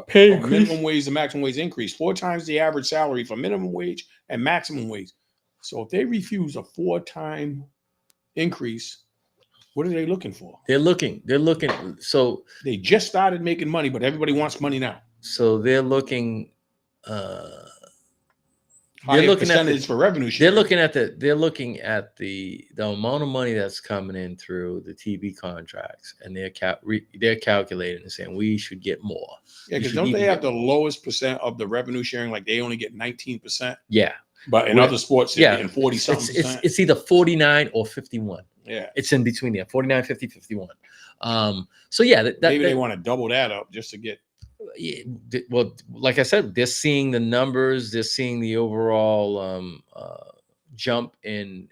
pay minimum wage to maximum wage increase, 4 times the average salary for minimum wage and maximum wage. So if they refuse a 4-time increase, what are they looking for? They're looking. So they just started making money, but everybody wants money now. So they're looking. They're looking at for revenue share. They're looking at the amount of money that's coming in through the TV contracts, and they're calculating and saying we should get more. Yeah, because don't they have the lowest percent of the revenue sharing? Like they only get 19%. Yeah, but in other sports, they're getting 40 something. It's either 49 or 51. Yeah, it's in between there, 49, 50, 51. So yeah, maybe they want to double that up just to get. Well, like I said, they're seeing the numbers, they're seeing the overall jump in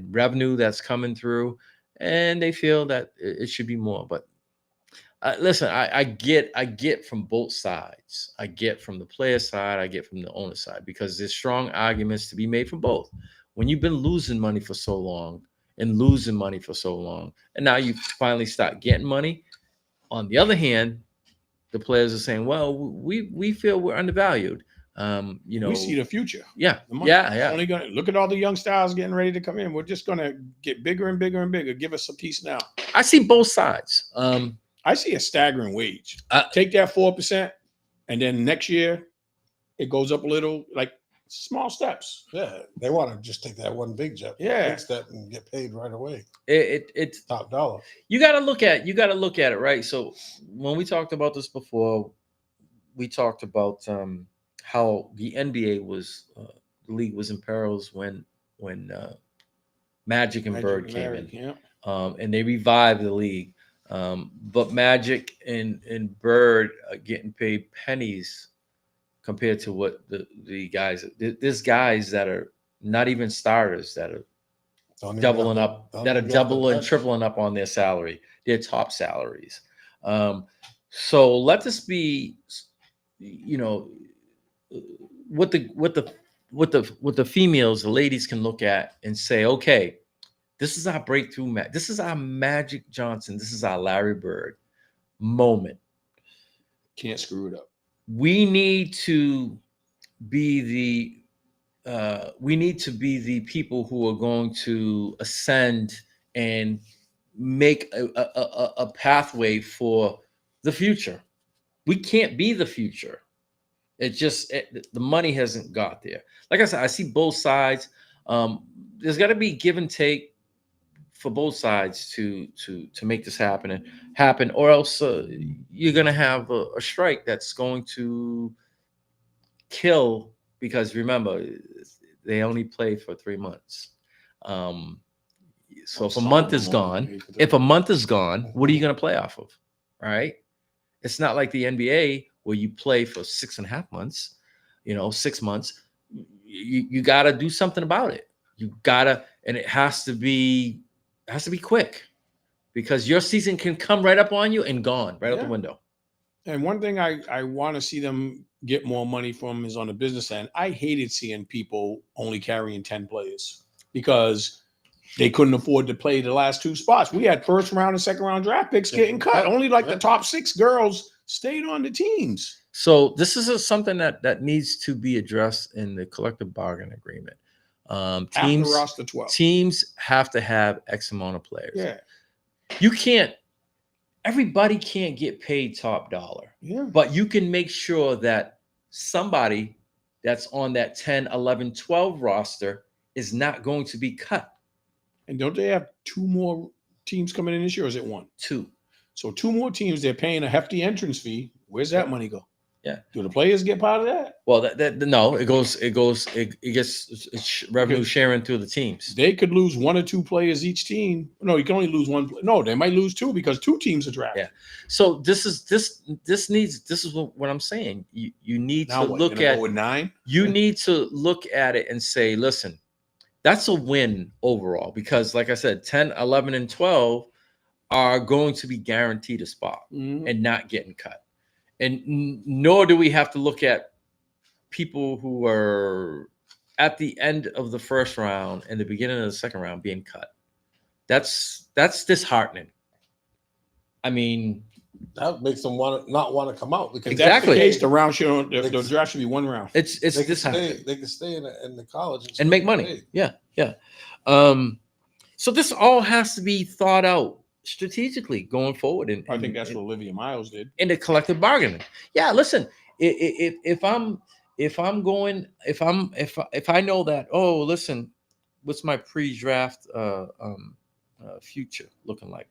revenue that's coming through, and they feel that it should be more. But listen, I get from both sides. I get from the player side, I get from the owner side, because there's strong arguments to be made for both. When you've been losing money for so long, and now you finally start getting money. On the other hand, the players are saying, well, we feel we're undervalued. You know, we see the future. Yeah. Only gonna look at all the young stars getting ready to come in. We're just gonna get bigger and bigger and bigger. Give us a piece now. I see both sides. I see a staggering wage. Take that 4%, and then next year it goes up a little, like small steps. Yeah, they want to just take that one big step. Big step and get paid right away. It's top dollar. You got to look at it, right? So when we talked about this before, we talked about how the NBA was the league was in perils when Magic and Bird came in, and they revived the league. But Magic and Bird are getting paid pennies compared to what the guys. There's guys that are not even starters that are doubling up, and tripling up on their salary, their top salaries. So let this be, you know, what the females, the ladies can look at and say, okay, this is our breakthrough match. This is our Magic Johnson. This is our Larry Bird moment. Can't screw it up. We need to be the people who are going to ascend and make a pathway for the future. We can't be the future. The money hasn't got there. Like I said, I see both sides. There's got to be give and take for both sides to make this happen, or else you're going to have a strike that's going to kill, because remember, they only play for 3 months. So if a month is gone, what are you going to play off of? Right? It's not like the NBA where you play for 6.5 months, 6 months. You got to do something about it. You got to, and it has to be It has to be quick because your season can come right up on you and gone right out the window. And one thing I want to see them get more money from is on the business end. I hated seeing people only carrying 10 players because they couldn't afford to play the last 2 spots. We had first round and second round draft picks getting cut. Only like the top 6 girls stayed on the teams. So this is something that needs to be addressed in the collective bargaining agreement. Teams, roster 12. Teams have to have X amount of players. Yeah. You can't, everybody can't get paid top dollar. Yeah. But you can make sure that somebody that's on that 10, 11, 12 roster is not going to be cut. And don't they have 2 more teams coming in this year, or is it 1? 2. So 2 more teams, they're paying a hefty entrance fee. Where's that money go? Yeah. Do the players get part of that? Well, no, it gets revenue sharing through the teams. They could lose 1 or 2 players each team. No, you can only lose 1. No, they might lose 2 because 2 teams are drafted. Yeah. So this is what I'm saying. You need Now to what, look you're gonna at go with 9? You need to look at it and say, listen, that's a win overall because, like I said, 10, 11, and 12 are going to be guaranteed a spot and not getting cut. And nor do we have to look at people who are at the end of the first round and the beginning of the second round being cut. That's disheartening. I mean, that makes them not want to come out because if that's the case, the round should the draft should be 1 round. It's disheartening. They can stay in the college and make money. Yeah. So this all has to be thought out strategically going forward. And I think that's what Olivia Miles did in the collective bargaining. Yeah, listen, if I know that, oh, listen, what's my pre-draft future looking like?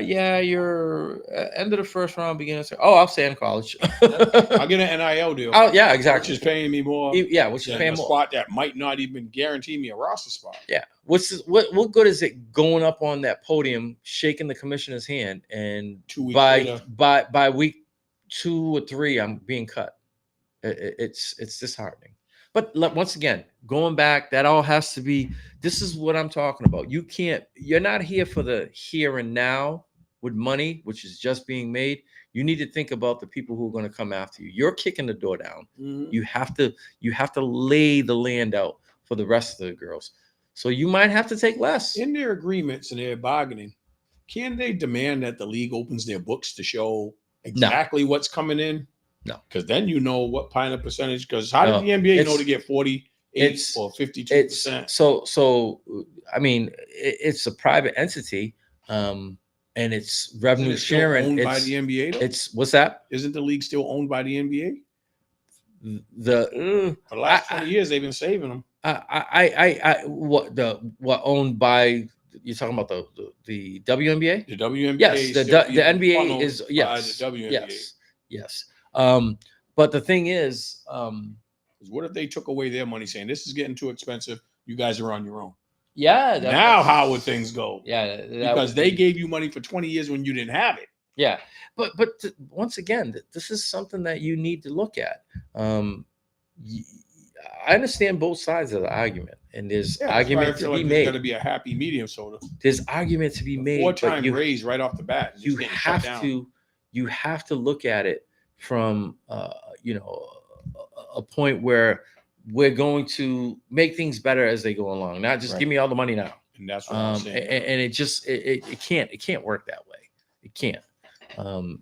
Yeah, you're end of the first round, beginning. I'll stay in college. I'll get an NIL deal. Oh, yeah, exactly. Which is paying me more. Yeah, which is paying more. Spot that might not even guarantee me a roster spot. Yeah. What good is it going up on that podium, shaking the commissioner's hand, and 2 weeks by week 2 or 3, I'm being cut? It's disheartening. But once again, going back, that all has to be. This is what I'm talking about. You're not here for the here and now with money, which is just being made. You need to think about the people who are going to come after you. You're kicking the door down. You have to lay the land out for the rest of the girls. So you might have to take less. In their agreements and their bargaining, can they demand that the league opens their books to show exactly what's coming in? No, because then you know what kind of percentage. Because how did the NBA know to get 48 or 52%? So I mean, it's a private entity, and it's revenue sharing. Owned by the NBA. Though? It's what's that? Isn't the league still owned by the NBA? For the last 20 years, they've been saving them. What owned by? You're talking about the WNBA? The WNBA. Yes, the NBA is yes. By the WNBA. Yes. But the thing is, what if they took away their money, saying this is getting too expensive? You guys are on your own. Yeah. Now, how would things go? Yeah, because they gave you money for 20 years when you didn't have it. Yeah, but once again, this is something that you need to look at. I understand both sides of the argument, and there's argument to be made. There's got to be a happy medium, There's argument to be made. 4-time raise right off the bat. You have to look at it from a point where we're going to make things better as they go along, not just give me all the money now. And that's what I'm saying. And it can't work that way. It can't.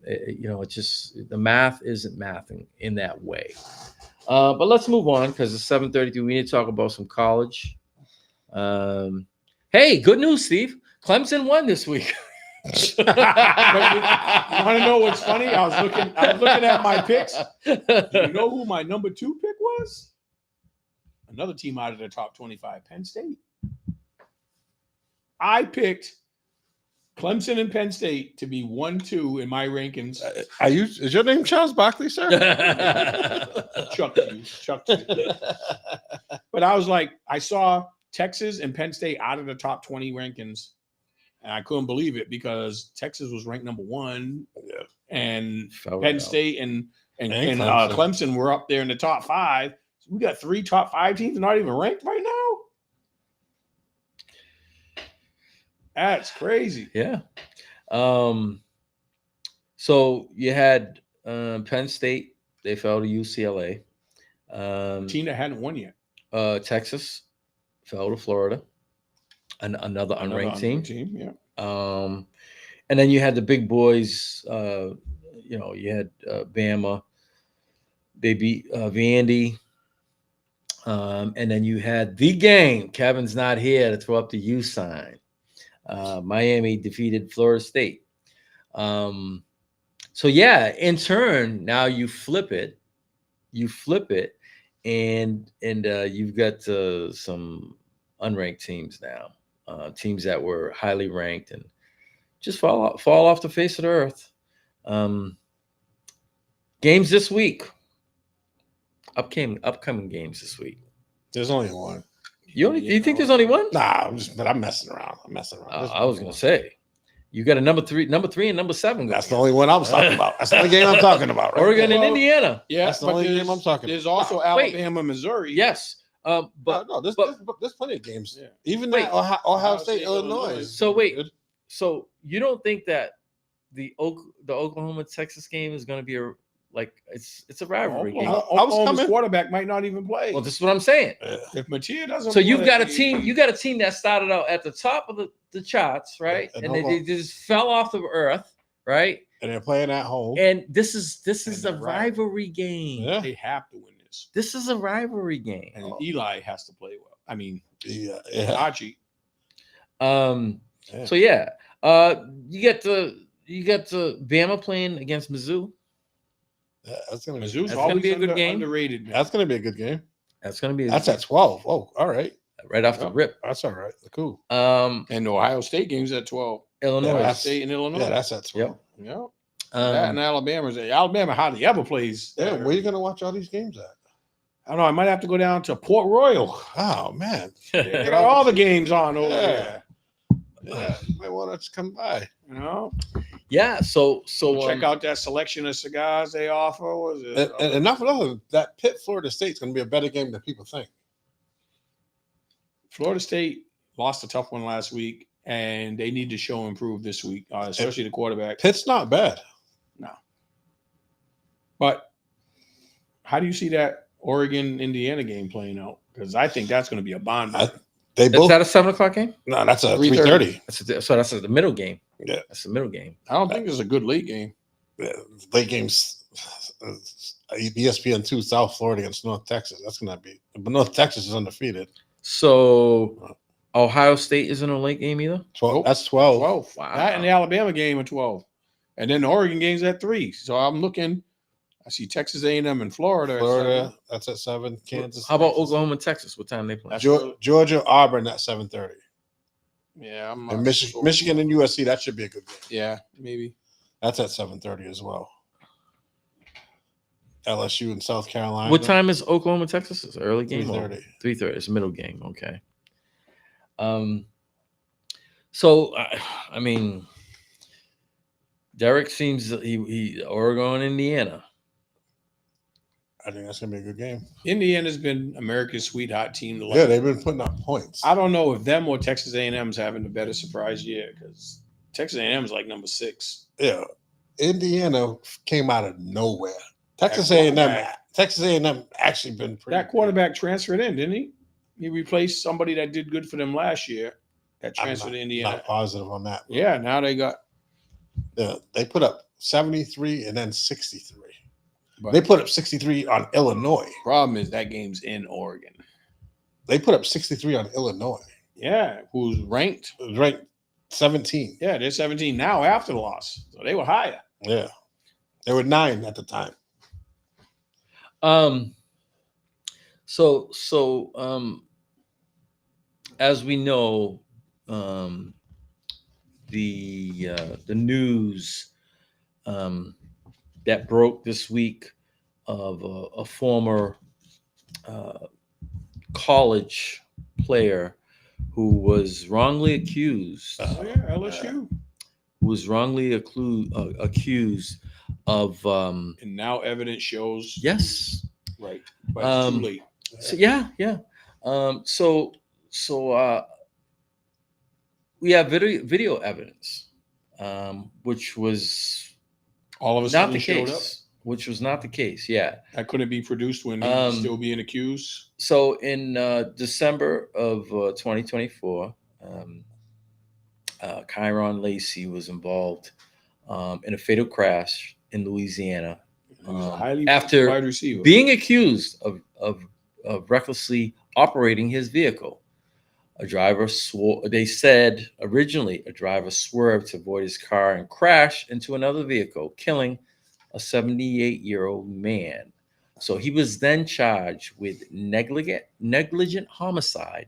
It just the math isn't mathing in that way. But let's move on because it's 7:32. We need to talk about some college. Hey, good news, Steve. Clemson won this week. You want to know what's funny? I was looking at my picks. Do you know who my number 2 pick was? Another team out of the top 25, Penn State. I picked Clemson and Penn State to be 1-2 in my rankings. Is your name Charles Barkley, sir? Chuck you. But I was like, I saw Texas and Penn State out of the top 20 rankings. And I couldn't believe it because Texas was ranked number 1, and Penn State and Clemson were up there in the top 5. So we got 3 top 5 teams not even ranked right now. That's crazy. Yeah. So you had Penn State. They fell to UCLA. Team that hadn't won yet. Texas fell to Florida. Another unranked team. Yeah. And then you had the big boys. You had Bama. They beat Vandy. And then you had the game. Kevin's not here to throw up the U sign. Miami defeated Florida State. So yeah, in turn, now you flip it, and you've got some unranked teams now, teams that were highly ranked and just fall off the face of the earth. Games this week, upcoming games this week. There's only one. You think there's only one? Nah, I'm messing around. I was gonna say. You got a number three, and number 7. That's the only one I was talking about. That's the only game I'm talking about. Right Oregon there. and Indiana. Yeah, that's the only game I'm talking There's about. also Alabama, Missouri. Yes. But there's plenty of games. Yeah. Even Wait. that Ohio State, Illinois. So wait. So you don't think that the Oklahoma Texas game is going to be it's a rivalry game? Oklahoma's quarterback might not even play. Well, this is what I'm saying. If Machia doesn't, So you've play, got a team. You got a team that started out at the top of the charts, right? And they just fell off the earth, right? And they're playing at home. And this is a rivalry game. Yeah. They have to win this. This is a rivalry game. And Eli has to play well. I mean, yeah. Archie. So yeah, you get the Bama playing against Mizzou. Yeah, that's gonna be a good game. Underrated. Man. That's gonna be a good game. That's gonna be. That's at 12. Oh, all right. Right off the rip. That's all right. Cool. And the Ohio State game's at 12. Illinois. Ohio State and Illinois. Yeah, that's at 12. Yep. That and Alabama hardly ever plays. Yeah, where are you gonna watch all these games at? I don't know. I might have to go down to Port Royal. Oh man, They got all the games on over there. Yeah, you might want to just come by. You know. Yeah. So check out that selection of cigars they offer. Was it? And not for nothing, that Pitt Florida State's going to be a better game than people think. Florida State lost a tough one last week, and they need to show improve this week, especially the quarterback. Pitt's not bad. No. But how do you see that Oregon-Indiana game playing out? Because I think that's going to be a bond. Is that a 7:00 game? No, that's a 3:30. That's the middle game. Yeah, that's the middle game. I don't think it's a good late game. Yeah, late games. ESPN2 South Florida against North Texas. That's going to be. But North Texas is undefeated. So Ohio State isn't a late game either. 12. That's 12. 12. Wow. That and the Alabama game at 12, and then the Oregon game's at 3. So I'm looking. I see Texas A&M and Florida. Florida, that's at 7. Kansas. How about Oklahoma and Texas? What time they play? Georgia, Auburn at 7:30. Yeah, I'm and Michigan and USC. That should be a good game. Yeah, maybe. That's at 7:30 as well. LSU and South Carolina. What time is Oklahoma, Texas? It's an early game. 3:30. 3:30. It's a middle game. Okay. So I mean, Derek seems he Oregon, Indiana. I think that's gonna be a good game. Indiana's been America's sweetheart team. Yeah, they've been putting up points. I don't know if them or Texas A&M's having the better surprise year because Texas A&M is like number 6. Yeah, Indiana came out of nowhere. Texas A&M actually been pretty. That quarterback transferred in, didn't he? He replaced somebody that did good for them last year. That transferred to Indiana. Not positive on that. Yeah, now they got. Yeah, they put up 73 and then 63. But they put up 63 on Illinois. Problem is that game's in Oregon. They put up 63 on Illinois. Yeah, who's ranked? Ranked 17. Yeah, they're 17 now after the loss. So they were higher. Yeah. They were 9 at the time. As we know, the news that broke this week of a former college player who was wrongly accused. LSU. Who was wrongly accused of. And now evidence shows. Yes. Right. But it's too late. So, yeah. we have video evidence, which was All of a not sudden the showed up. case. Which was not the case. Yeah. That couldn't be produced when he was still being accused. So in December of 2024, Kyron Lacey was involved in a fatal crash in Louisiana He was a highly after wide receiver. being accused of recklessly operating his vehicle. A driver they said originally a driver swerved to avoid his car and crashed into another vehicle, killing a 78-year-old man. So he was then charged with negligent homicide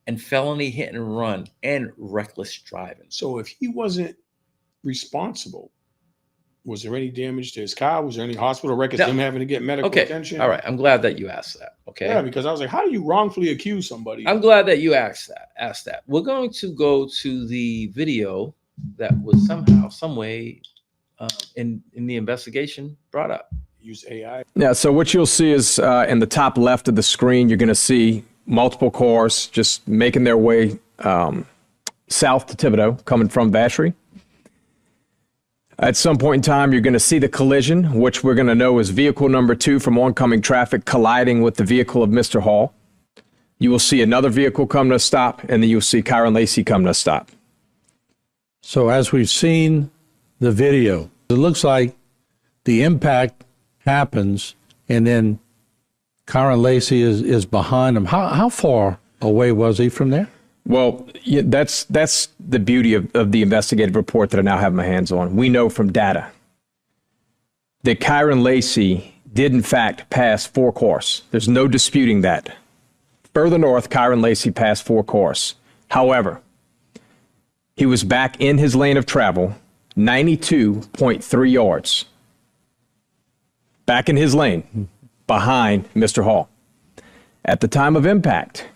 and felony hit and run and reckless driving. So if he wasn't responsible, was there any damage to his car? Was there any hospital records? No. Him having to get medical attention? All right. I'm glad that you asked that. Okay. Yeah, because I was like, how do you wrongfully accuse somebody? I'm glad that you asked that. We're going to go to the video that was somehow, some way, in the investigation brought up. Use AI. Yeah, so what you'll see is in the top left of the screen, you're going to see multiple cars just making their way south to Thibodaux, coming from Vacherie. At some point in time, you're going to see the collision, which we're going to know is vehicle number 2 from oncoming traffic colliding with the vehicle of Mr. Hall. You will see another vehicle come to a stop, and then you'll see Kyron Lacey come to a stop. So as we've seen the video, it looks like the impact happens, and then Kyron Lacey is behind him. How far away was he from there? Well, yeah, that's the beauty of the investigative report that I now have my hands on. We know from data that Kyron Lacey did in fact pass 4 cars. There's no disputing that. Further north, Kyron Lacey passed 4 cars. However, he was back in his lane of travel, 92.3 yards. Back in his lane, behind Mr. Hall. At the time of impact,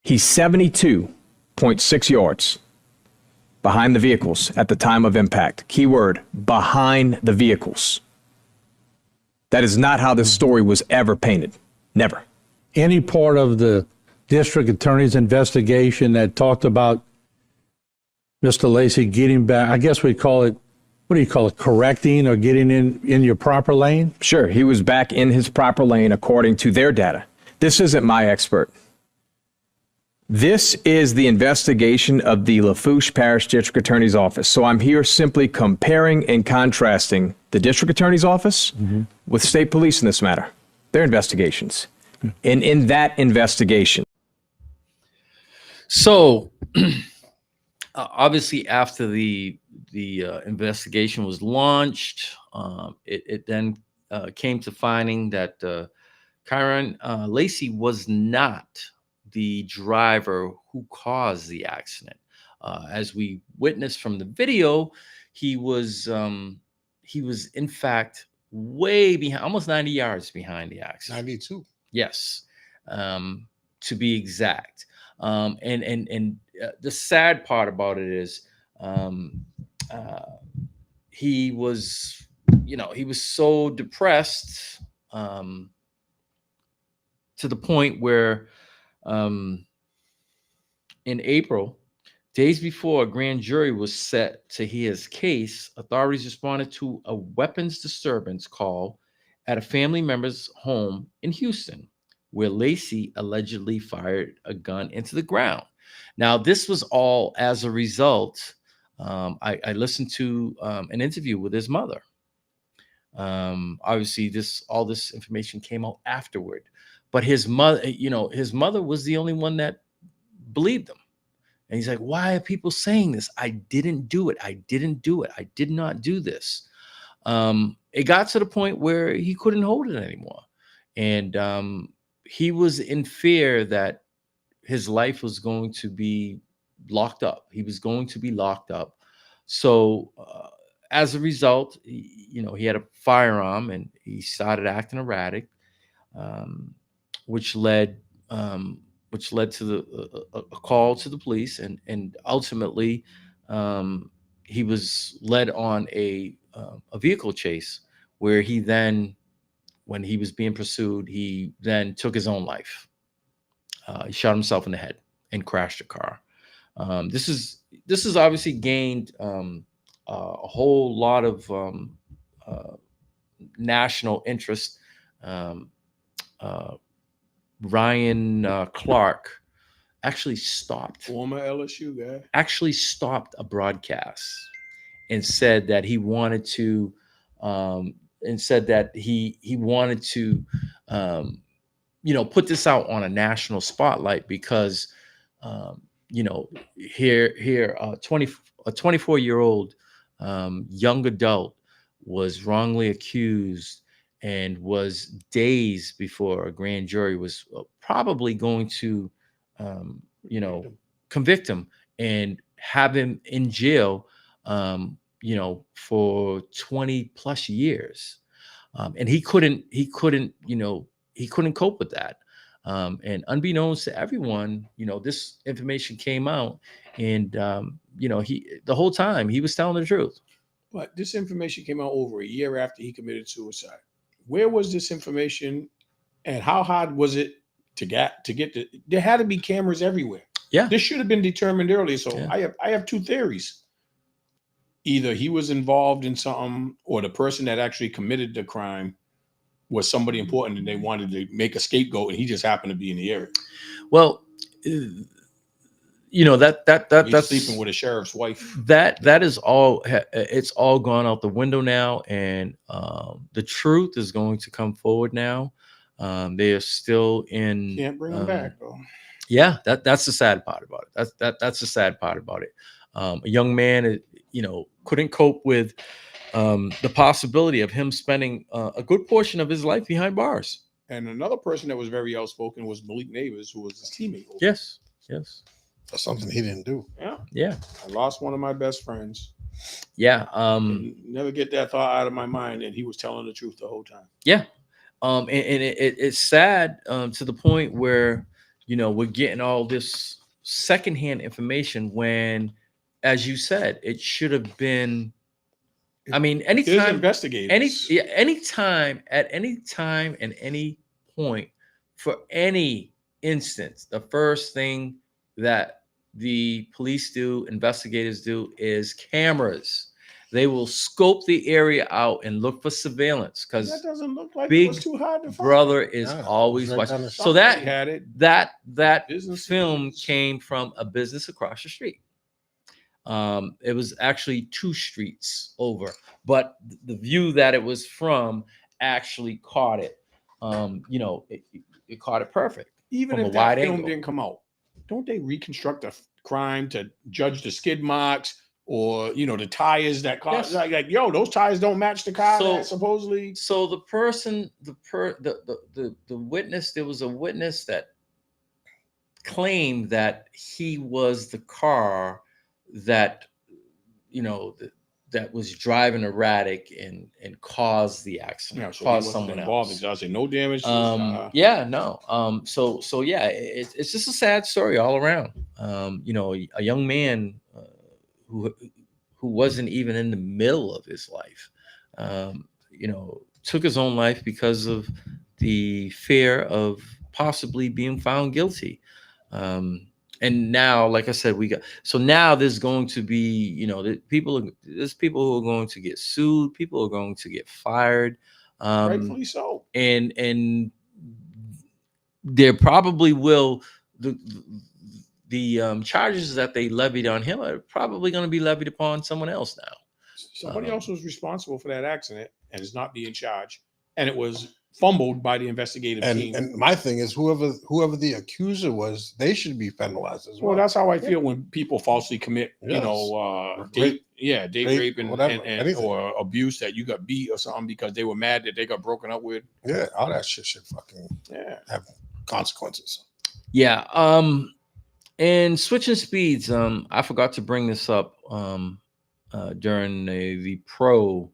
he's 72.6 yards behind the vehicles at the time of impact. Keyword, behind the vehicles. That is not how this story was ever painted. Never. Any part of the district attorney's investigation that talked about Mr. Lacey getting back, I guess we call it, what do you call it, correcting or getting in your proper lane? Sure, he was back in his proper lane according to their data. This isn't my expert. This is the investigation of the Lafourche Parish District Attorney's Office. So I'm here simply comparing and contrasting the District Attorney's Office with state police in this matter, their investigations. And in that investigation. So obviously after the investigation was launched, it then came to finding that Kyron Lacey was not the driver who caused the accident. As we witnessed from the video, he was in fact way behind, almost 90 yards behind the accident. 92. Yes, to be exact. And the sad part about it is he was, he was so depressed to the point where in April, days before a grand jury was set to hear his case, authorities responded to a weapons disturbance call at a family member's home in Houston, where Lacey allegedly fired a gun into the ground. Now, this was all as a result. I listened to an interview with his mother. Obviously, all this information came out afterward, but his mother was the only one that believed him. And he's like, why are people saying this? I didn't do it. I didn't do it. I did not do this. It got to the point where he couldn't hold it anymore. And he was in fear that his life was going to be locked up. He was going to be locked up. So as a result, he had a firearm and he started acting erratic, which led to a call to the police, and ultimately he was led on a vehicle chase where he then, when he was being pursued, he then took his own life. He shot himself in the head and crashed a car. This is obviously gained a whole lot of national interest. Um, uh, Ryan Clark Former LSU guy. actually stopped a broadcast and said that he wanted to um, put this out on a national spotlight because here a 24-year-old young adult was wrongly accused and was days before a grand jury was probably going to convict him and have him in jail for 20 plus years. And he couldn't cope with that. And unbeknownst to everyone, this information came out, and the whole time he was telling the truth. But this information came out over a year after he committed suicide. Where was this information, and how hard was it to get the? There had to be cameras everywhere. Yeah, this should have been determined earlier. So Yeah. I have two theories. Either he was involved in something, or the person that actually committed the crime was somebody important, and they wanted to make a scapegoat, and he just happened to be in the area. Well, that's sleeping with a sheriff's wife. That is all. It's all gone out the window now, and the truth is going to come forward now. They are still in. Can't bring him back though. Yeah, that's the sad part about it. That's the sad part about it. A young man, couldn't cope with the possibility of him spending a good portion of his life behind bars. And another person that was very outspoken was Malik Neighbors, who was his teammate. Yes. That's something he didn't do. Yeah. I lost one of my best friends. Yeah. Never get that thought out of my mind, and he was telling the truth the whole time. Yeah. And it's sad to the point where we're getting all this secondhand information when, as you said, it should have been. I mean, anytime investigators, anytime, at any time, and any point, for any instance, the first thing that the police do, investigators do, is cameras. They will scope the area out and look for surveillance because that doesn't look like Big it was too hard to find. Brother is always watching. So that film came from a business across the street. It was actually 2 streets over, but the view that it was from actually caught it. It caught it perfect. Even from if a that wide film angle. didn't come out, don't they reconstruct a crime to judge the skid marks or the tires that car? Yes. Like those tires don't match the car. So- that supposedly. So the person, the witness, there was a witness that claimed that he was the car that that was driving erratic and caused the accident, Yeah, so caused he wasn't someone involved. else. I say no damage. Yeah, no. So yeah, it's just a sad story all around. A young man who wasn't even in the middle of his life, took his own life because of the fear of possibly being found guilty. And now, like I said, now there's going to be, there's people who are going to get sued. People are going to get fired. Rightfully so. And there probably will, the charges that they levied on him are probably going to be levied upon someone else now. Somebody else was responsible for that accident and is not being charged. And it was fumbled by the investigative team. And my thing is, whoever the accuser was, they should be penalized as well. Well, that's how I feel when people falsely commit, Yes. date rape and whatever, anything. or abuse, that you got beat or something because they were mad that they got broken up with. Yeah, all that shit should fucking have consequences. Yeah. And switching speeds, I forgot to bring this up during the pro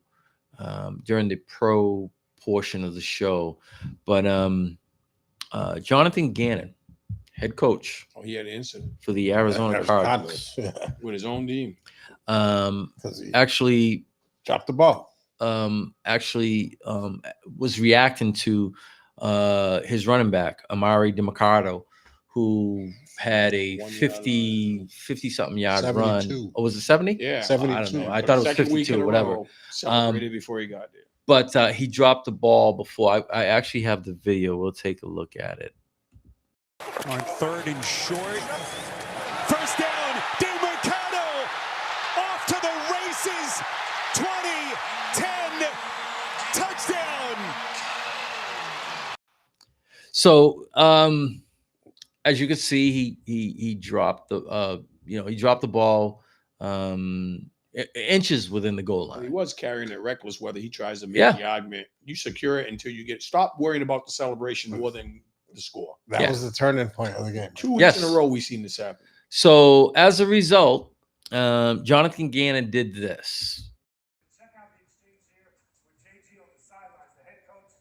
portion of the show, but Jonathan Gannon, head coach, he had an incident for the Arizona Cardinals with his own team. Actually dropped the ball. Was reacting to his running back Amari DeMarcado, who had a 50 something yard run. 72. Oh, was it 70? Yeah, I don't 72. know. I For thought the it was second week in 52, a whatever. row, celebrated before he got there. But he dropped the ball before. I actually have the video. We'll take a look at it. On 3rd and short. First down, DeMarcado off to the races. 20, 10, touchdown. So, as you can see, he dropped the he dropped the ball inches within the goal He line. was carrying it reckless, whether he tries to make Yeah. the argument. You secure it until you get stop worrying about the celebration more than the score. That was the turning point of the game. 2 weeks Yes. in a row, we've seen this happen. So as a result, Jonathan Gannon did this. Check out the exchange here with JG on the sidelines. The head coach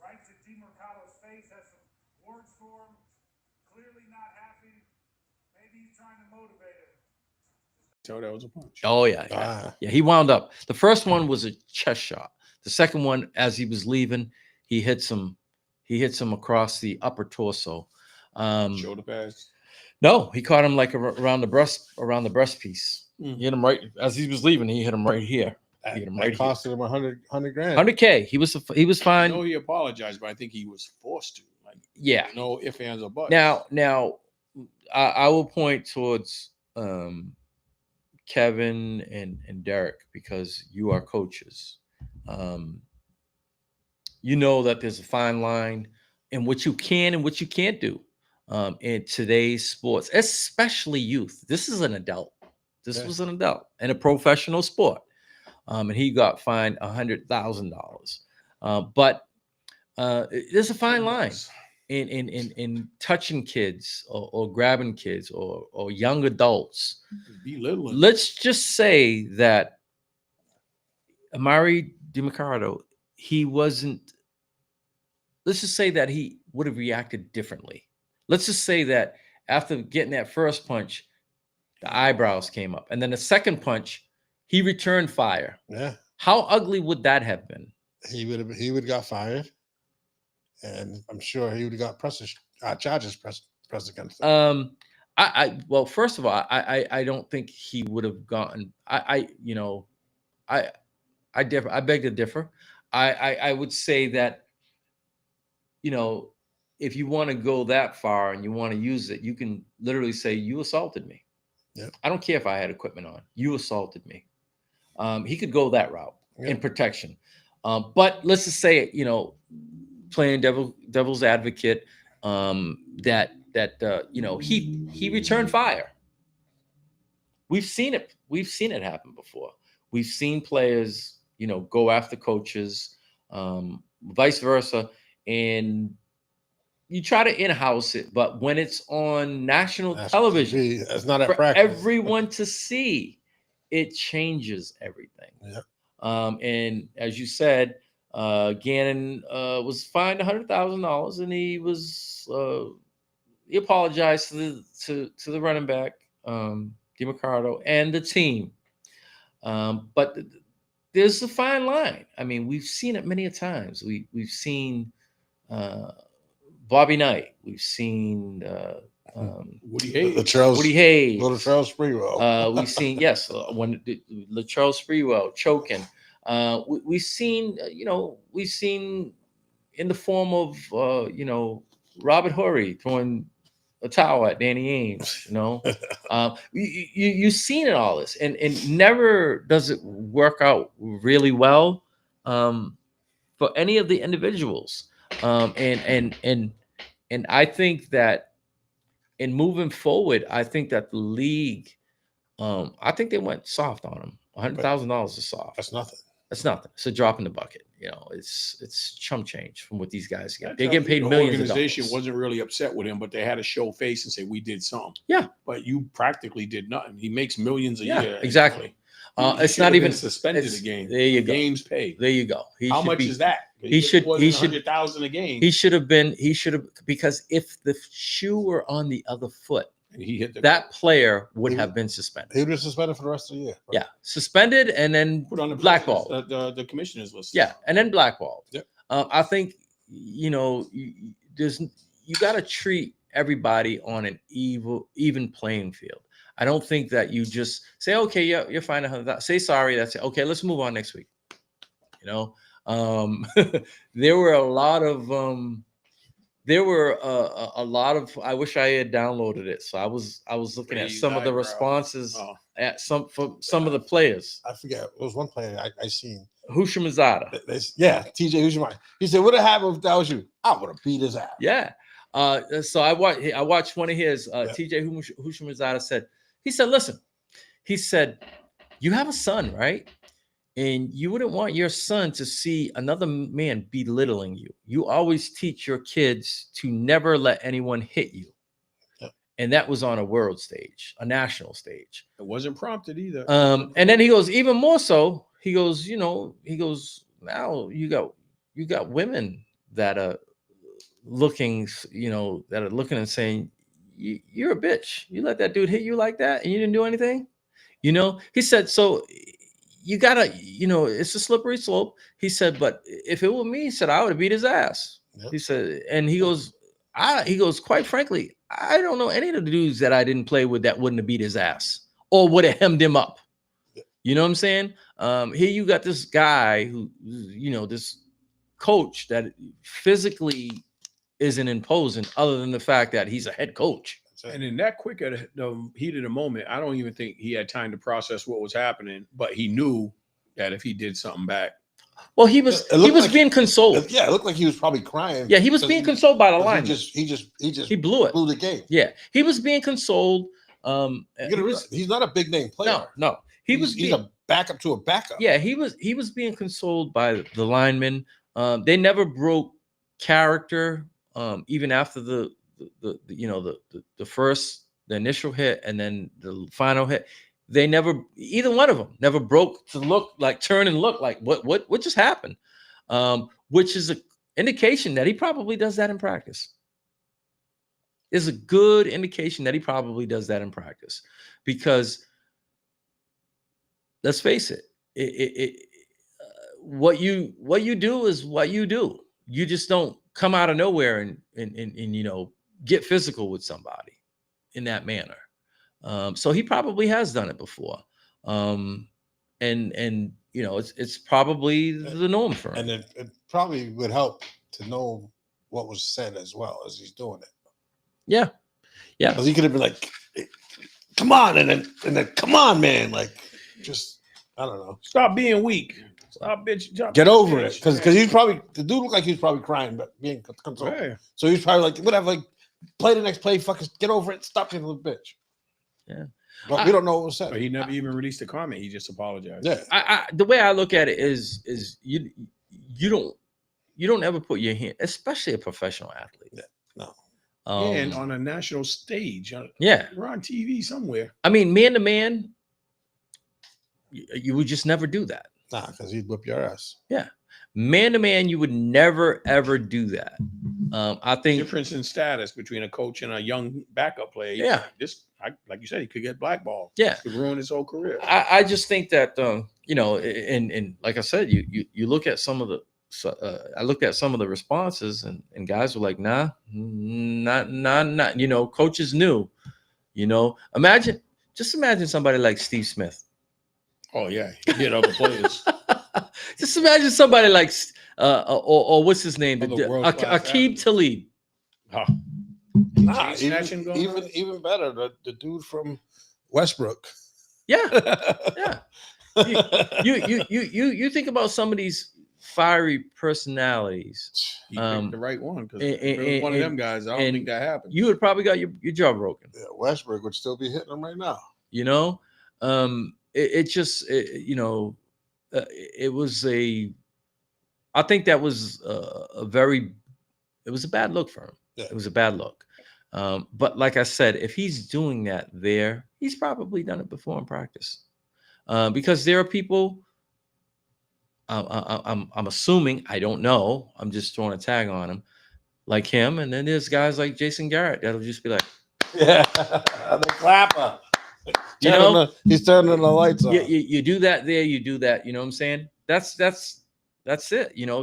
right to DeMarcado's face, has some words for him. Clearly not happy. Maybe he's trying to motivate him. So that was a punch. Oh yeah. He wound up. The first one was a chest shot. The second one, as he was leaving, he hits him across the upper torso. Shoulder pads. No, he caught him like around the breast piece. Mm. He hit him right as he was leaving. He hit him right here. He hit him right That costed him 100 grand. 100K. He was I fine. know he apologized, but I think he was forced to. Like, Yeah. no ifs, ands, or buts. Now, I will point towards Kevin and Derek, because you are coaches. You know that there's a fine line in what you can and what you can't do in today's sports, especially youth. This is an adult. This was an adult in a professional sport, and he got fined $100,000. But there's a fine line in touching kids or grabbing kids or young adults. Belittling. Let's just say that Amari DeMarcado, he wasn't. Let's just say that he would have reacted differently. Let's just say that after getting that first punch, the eyebrows came up, and then the second punch, he returned fire. Yeah. How How ugly would that have been? he would have got fired, and I'm sure he would have got charges pressed against him. Well, first of all, I don't think he would have gotten. I differ. I beg to differ. I would say that, if you want to go that far and you want to use it, you can literally say, you assaulted me. Yeah. I don't care if I had equipment on. You assaulted me. He could go that route in protection. But let's just say, playing devil's advocate, that he returned fire. We've seen it. We've seen it happen before. We've seen players, go after coaches, vice versa, and you try to in-house it, but when it's on national television, it's not at for practice. everyone to see, it changes everything. Yep. And as you said, Gannon was fined $100,000, and he apologized to the running back, DeMarcado, and the team. But there's a fine line. I mean, we've seen it many a times. We've seen Bobby Knight. We've seen Woody Hayes. Woody Hayes. Latrell Sprewell. We've seen when Latrell Sprewell choking. We've seen in the form of Robert Horry throwing a towel at Danny Ainge. You've seen it all this, and never does it work out really well for any of the individuals. And I think that in moving forward, I think that the league, I think they went soft on him. $100,000 is soft. That's nothing. That's nothing. It's a drop in the bucket. It's chump change from what these guys get. That They're tells getting you paid the millions of organization dollars. wasn't really upset with him, but they had to show face and say, we did something. Yeah. But you practically did nothing. He makes millions a year. Exactly. He It's should not have even been suspended a game. There you go. Games paid. There you go. How much is that? He should. He should. 100,000 a game. He should have been. He should have, because if the shoe were on the other foot, and he hit that player would have been suspended. He would have suspended for the rest of the year. Yeah, suspended and then put on the blackballed. The commissioner's list. Yeah, and then blackballed. Yep. I think you got to treat everybody on an even playing field. I don't think that you just say, okay, yeah, you're fine, $100. Say sorry, that's it. Okay, let's move on next week. You know, there were a lot of a lot of. I wish I had downloaded it. So I was looking at some of the responses at some of the players. I forget. It was one player I seen. Hushimazada. Yeah, TJ Hushimazada. He said, "What would happen if that was you? I would have beat his ass." Yeah. So I watched one of his. TJ Hushimazada said. He said, "Listen," he said, "you have a son, right? And you wouldn't want your son to see another man belittling you. You always teach your kids to never let anyone hit you." And that was on a world stage, a national stage. It wasn't prompted either. And then he goes, even more so, he goes, now you got women that are looking, and saying, you're a bitch. You let that dude hit you like that and you didn't do anything. He said, so you gotta, it's a slippery slope. He said, but if it were me, he said, I would have beat his ass. Yep. He said, and he goes, quite frankly, I don't know any of the dudes that I didn't play with that wouldn't have beat his ass or would have hemmed him up. You know what I'm saying? Here you got this guy who, this coach that physically isn't imposing, other than the fact that he's a head coach. And in that quick at the heat of the moment, I don't even think he had time to process what was happening, but he knew that if he did something back. Well, he was being consoled. Yeah, it looked like he was probably crying. Yeah, he was being consoled by the line. He blew it. Blew the game. Yeah, he was being consoled. He's not a big name player. No. He's a backup to a backup. Yeah, he was being consoled by the linemen. They never broke character, even after the initial hit and then the final hit. They never, either one of them never broke to turn and look like what just happened, which is an indication that he probably does that in practice. Is a good indication that he probably does that in practice, because let's face it, what you do is what you do. You just don't come out of nowhere and get physical with somebody in that manner. So he probably has done it before. And it's probably the norm for him. And it probably would help to know what was said as well as he's doing it. Yeah. Yeah. Because he could have been like, come on, and then come on, man. Like, just, I don't know. Stop being weak. Stop, bitch. Get over it. Because the dude looked like he was probably crying, but being consoled. Yeah. So he's probably like, whatever, play the next play, fucking get over it, stop being a little bitch. Yeah. But we don't know what was said. But he never even released a comment. He just apologized. Yeah. The way I look at it is you don't ever put your hand, especially a professional athlete. Yeah. No. And on a national stage. Yeah. We're on TV somewhere. I mean, man to man, you would just never do that. Nah, because he'd whip your ass. Yeah. Man to man, you would never, ever do that. I think difference in status between a coach and a young backup player. Yeah. Like you said, he could get blackballed. Yeah. Could ruin his whole career. I just think that, and like I said, you look at some of the, I looked at some of the responses and guys were like, nah, not, coaches knew, imagine somebody like Steve Smith. Oh yeah. He hit other players. Just imagine somebody like, or what's his name? Aqib Talib. Huh. Nah, even better, the dude from Westbrook. Yeah. Yeah. You think about some of these fiery personalities. He picked the right one, because one of them guys, I don't think that happened. You would probably got your jaw broken. Yeah, Westbrook would still be hitting him right now. It was I think that was it was a bad look for him. Yeah. It was a bad look. But like I said, if he's doing that there, he's probably done it before in practice. Because there are people, I'm assuming, I don't know, I'm just throwing a tag on him, like him, and then there's guys like Jason Garrett that'll just be like, yeah, the clapper. He's turning the lights on. You do that there, you do that. You know what I'm saying? That's it.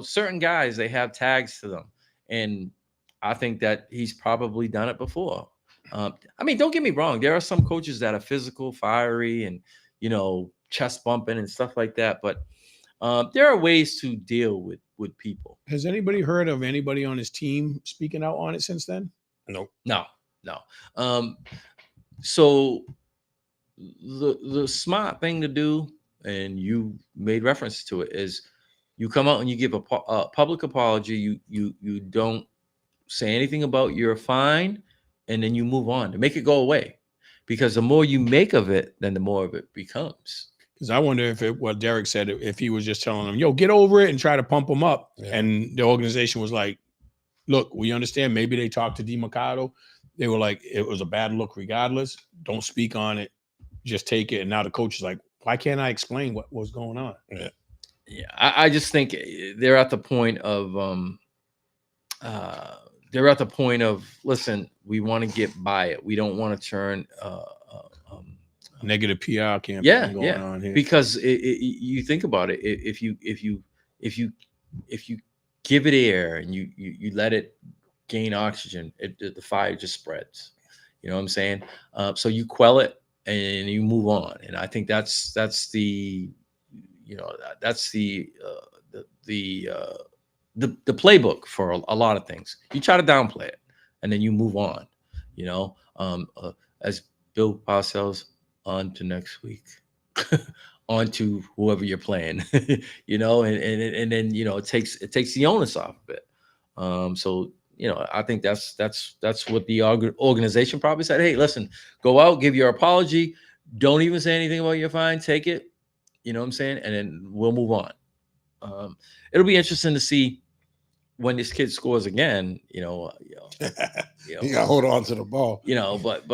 Certain guys, they have tags to them, and I think that he's probably done it before. I mean, don't get me wrong. There are some coaches that are physical, fiery, and chest bumping and stuff like that. But there are ways to deal with people. Has anybody heard of anybody on his team speaking out on it since then? Nope. No. So the smart thing to do, and you made reference to it, is you come out and you give a public apology. You don't say anything about your fine, and then you move on to make it go away. Because the more you make of it, then the more of it becomes. Because I wonder if what Derek said, if he was just telling them, yo, get over it and try to pump them up. Yeah. And the organization was like, look, we understand. Maybe they talked to DeMarcado. They were like, it was a bad look regardless. Don't speak on it. Just take it. And now the coach is like, why can't I explain what was going on? Yeah. I just think they're at the point of listen, we want to get by it. We don't want to turn negative PR campaign going on here. Because you think about it, if you give it air and you let it gain oxygen, the fire just spreads. You know what I'm saying? So you quell it and you move on. And I think that's the playbook for a lot of things. You try to downplay it and then you move on. As Bill Parcells, on to next week, on to whoever you're playing, and then it takes the onus off of it. So I think that's what the organization probably said. Hey, listen, go out, give your apology, don't even say anything about your fine, take it. You know what I'm saying, and then we'll move on. It'll be interesting to see when this kid scores again, you gotta hold on to the ball. But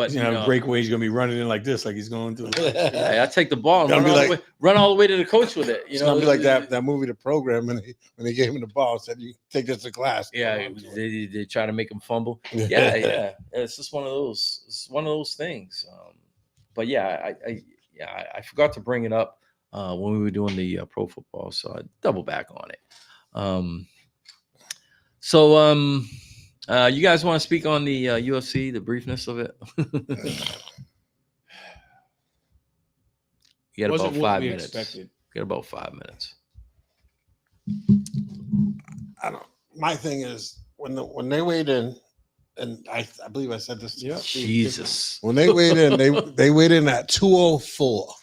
breakaway, he's gonna be running in like this, like he's going through. I take the ball and run all the way to the coach with it. It's gonna be like that movie, The Program, when they gave him the ball, said, "You take this to class." Yeah, they try to make him fumble. Yeah. It's just one of those. It's one of those things. But I forgot to bring it up when we were doing the pro football, so I double back on it. So you guys want to speak on the UFC, the briefness of it? You got about 5 minutes. You got about 5 minutes. I don't. My thing is when they weighed in, and I believe I said this to you. Jesus. When they weighed in, they weighed in at 204.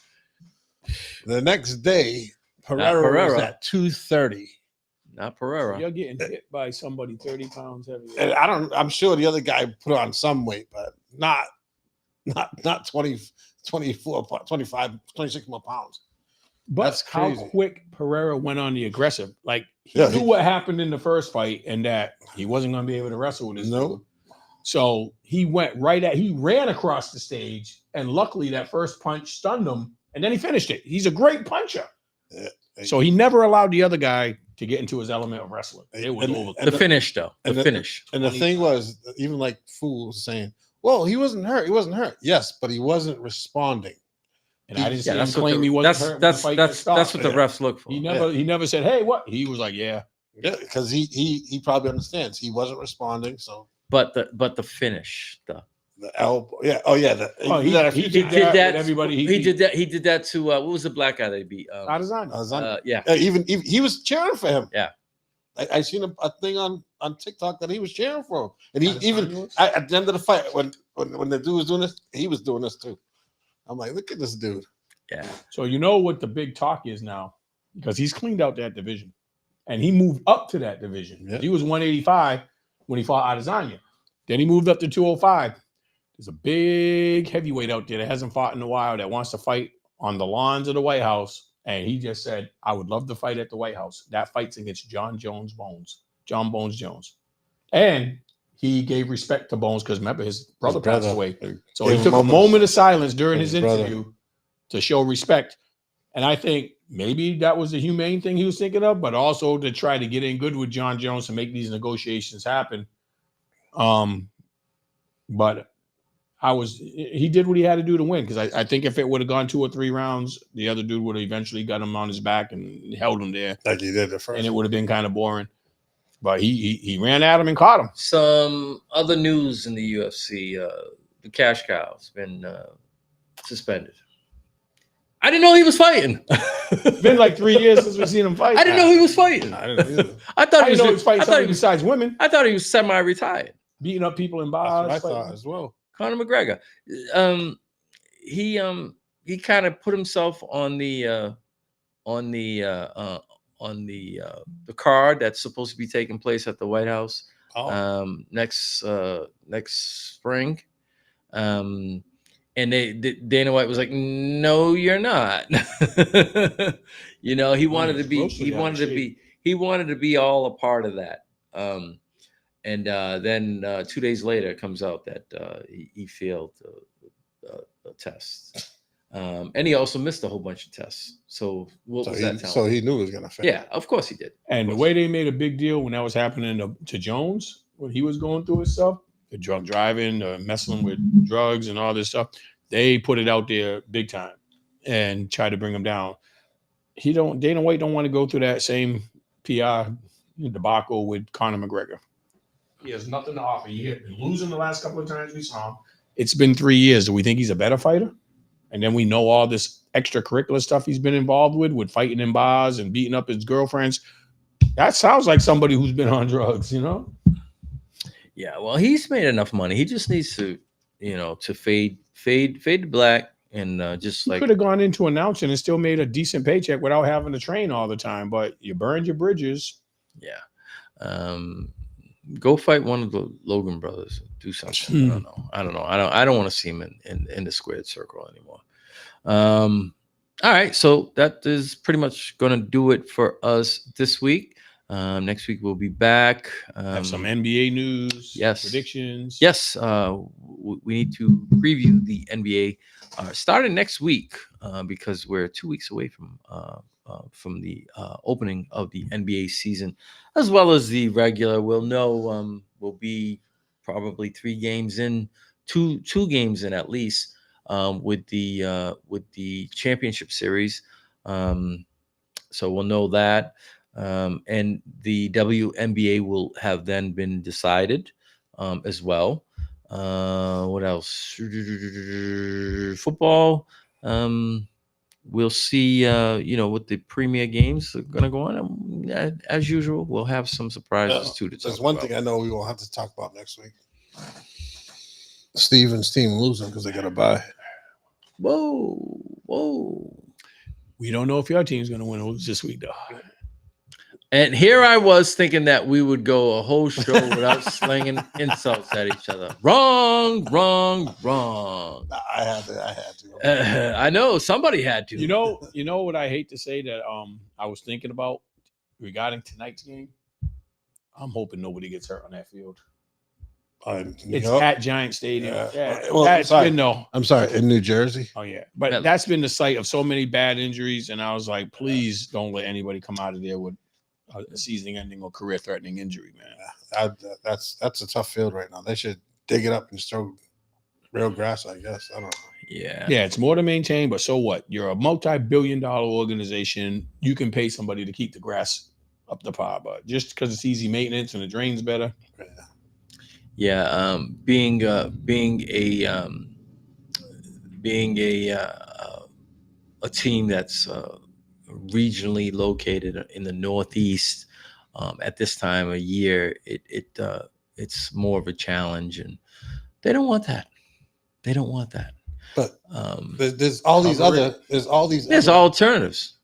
The next day, Pereira was at 230. Not Pereira. So you're getting hit by somebody 30 pounds heavier. And I'm sure the other guy put on some weight, but not 20, 24, 25, 26 more pounds. But that's how quick Pereira went on the aggressive. Like he knew what happened in the first fight and that he wasn't going to be able to wrestle with his dude. So he ran across the stage, and luckily that first punch stunned him, and then he finished it. He's a great puncher. Yeah. So he never allowed the other guy to get into his element of wrestling. It was over. The finish, though. The finish. And the thing was, even like Fool was saying, well, he wasn't hurt. He wasn't hurt. Yes, but he wasn't responding. And I didn't see him claim he wasn't hurt. That's what the refs look for. He never said, hey, what? He was like, yeah. Yeah, because he probably understands. He wasn't responding. So But the finish, the elbow. Yeah. Oh yeah. He did that. Everybody. He did that. He did that to what was the black guy they beat? Adesanya. Yeah. Even he was cheering for him. Yeah. I seen a thing on TikTok that he was cheering for him, and he even at the end of the fight when the dude was doing this, he was doing this too. I'm like, look at this dude. Yeah. So you know what the big talk is now, because he's cleaned out that division, and he moved up to that division. Yeah. He was 185 when he fought Adesanya. Then he moved up to 205. There's a big heavyweight out there that hasn't fought in a while that wants to fight on the lawns of the White House. And he just said, I would love to fight at the White House. That fight's against John Bones Jones. And he gave respect to Bones because remember, his brother passed away. So he took a moment of silence during his interview to show respect. And I think maybe that was the humane thing he was thinking of, but also to try to get in good with John Jones to make these negotiations happen. But he did what he had to do to win, because I think if it would have gone 2 or 3 rounds, the other dude would have eventually got him on his back and held him there. Like he did the first. And it would have been kind of boring. but he ran at him and caught him. Some other news in the UFC: the cash cow's been suspended. I didn't know he was fighting. It's been like 3 years since we've seen him fight. I didn't know he was fighting. I didn't either. I thought he was fighting somebody besides women, I thought he was semi-retired. beating up people in That's bars. what I thought as well. Conor McGregor. He kind of put himself on the card that's supposed to be taking place at the White House next spring. And Dana White was like, "No, you're not." You know, he wanted to be all a part of that. And then 2 days later, it comes out that he failed the test. And he also missed a whole bunch of tests. So what was that telling? So he knew it was going to fail. Yeah, of course he did. And the way they made a big deal when that was happening to Jones, when he was going through his stuff, the drug driving, messing with drugs and all this stuff, they put it out there big time and tried to bring him down. Dana White don't want to go through that same PR debacle with Conor McGregor. He has nothing to offer. He had been losing the last couple of times we saw him. It's been 3 years. Do we think he's a better fighter? And then we know all this extracurricular stuff he's been involved with fighting in bars and beating up his girlfriends. That sounds like somebody who's been on drugs, you know? Yeah, well, he's made enough money. He just needs to, to fade to black and just like could have gone into announcing and still made a decent paycheck without having to train all the time. But you burned your bridges. Yeah. Go fight one of the Logan brothers. Do something. I don't know. I don't want to see him in the squared circle anymore. All right, so that is pretty much going to do it for us this week. Next week we'll be back. Have some NBA news. Yes. Predictions. Yes. We need to preview the NBA starting next week because we're 2 weeks away from the opening of the NBA season, as well as the regular. We'll know we'll be probably 3 games in, two games in at least with the championship series. So we'll know that. And the WNBA will have then been decided as well. What else? Football. We'll see, what the premier games are going to go on. As usual, we'll have some surprises too. There's one thing I know we will have to talk about next week. Steven's team losing because they got to buy. Whoa. We don't know if your team's going to win or lose this week, though. And here I was thinking that we would go a whole show without slinging insults at each other. Wrong. I had to. I know somebody had to. You know what I hate to say that I was thinking about regarding tonight's game? I'm hoping nobody gets hurt on that field. It's at Giant Stadium. Yeah. Well, I'm sorry, in New Jersey. Oh yeah, but that's been the site of so many bad injuries, and I was like, please don't let anybody come out of there with a season-ending or career-threatening injury, man. That's a tough field right now. They should dig it up and throw real grass, I guess. I don't know. Yeah, it's more to maintain, but so what? You're a multi-billion-dollar organization. You can pay somebody to keep the grass up the par, but just because it's easy maintenance and the drain's better. Yeah, being a team that's regionally located in the Northeast at this time of year, it's more of a challenge, and they don't want that. But there's all these alternatives. There's all these alternatives,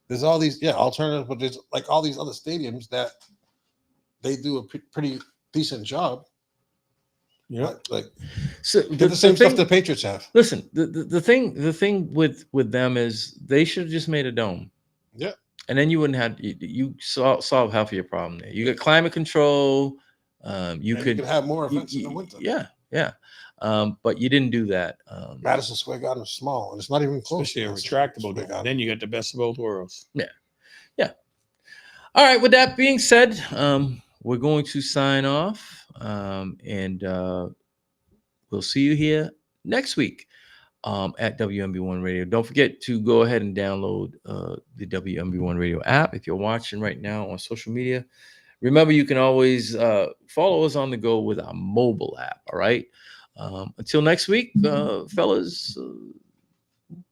but there's like all these other stadiums that they do a pretty decent job. Yeah, so the same stuff the Patriots have. Listen, the thing with them is they should have just made a dome. Yeah, and then you wouldn't have you solve half of your problem there. You got climate control. You could have more events in the winter. Yeah. But you didn't do that. Madison Square Garden is small, and it's not even close. Especially a retractable dome. Then you get the best of both worlds. Yeah. All right. With that being said, we're going to sign off. And we'll see you here next week at WMB1 Radio. Don't forget to go ahead and download the WMB1 Radio app. If you're watching right now on social media, Remember, you can always follow us on the go with our mobile app. All right. Until next week, fellas,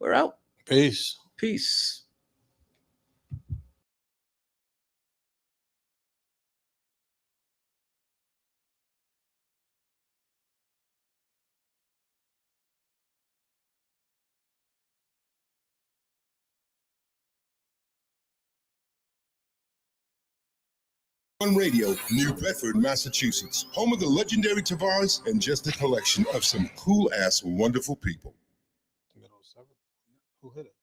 we're out. Peace. Peace. One Radio, New Bedford, Massachusetts, home of the legendary Tavares and just a collection of some cool ass wonderful people. Middle seventh. Who hit it?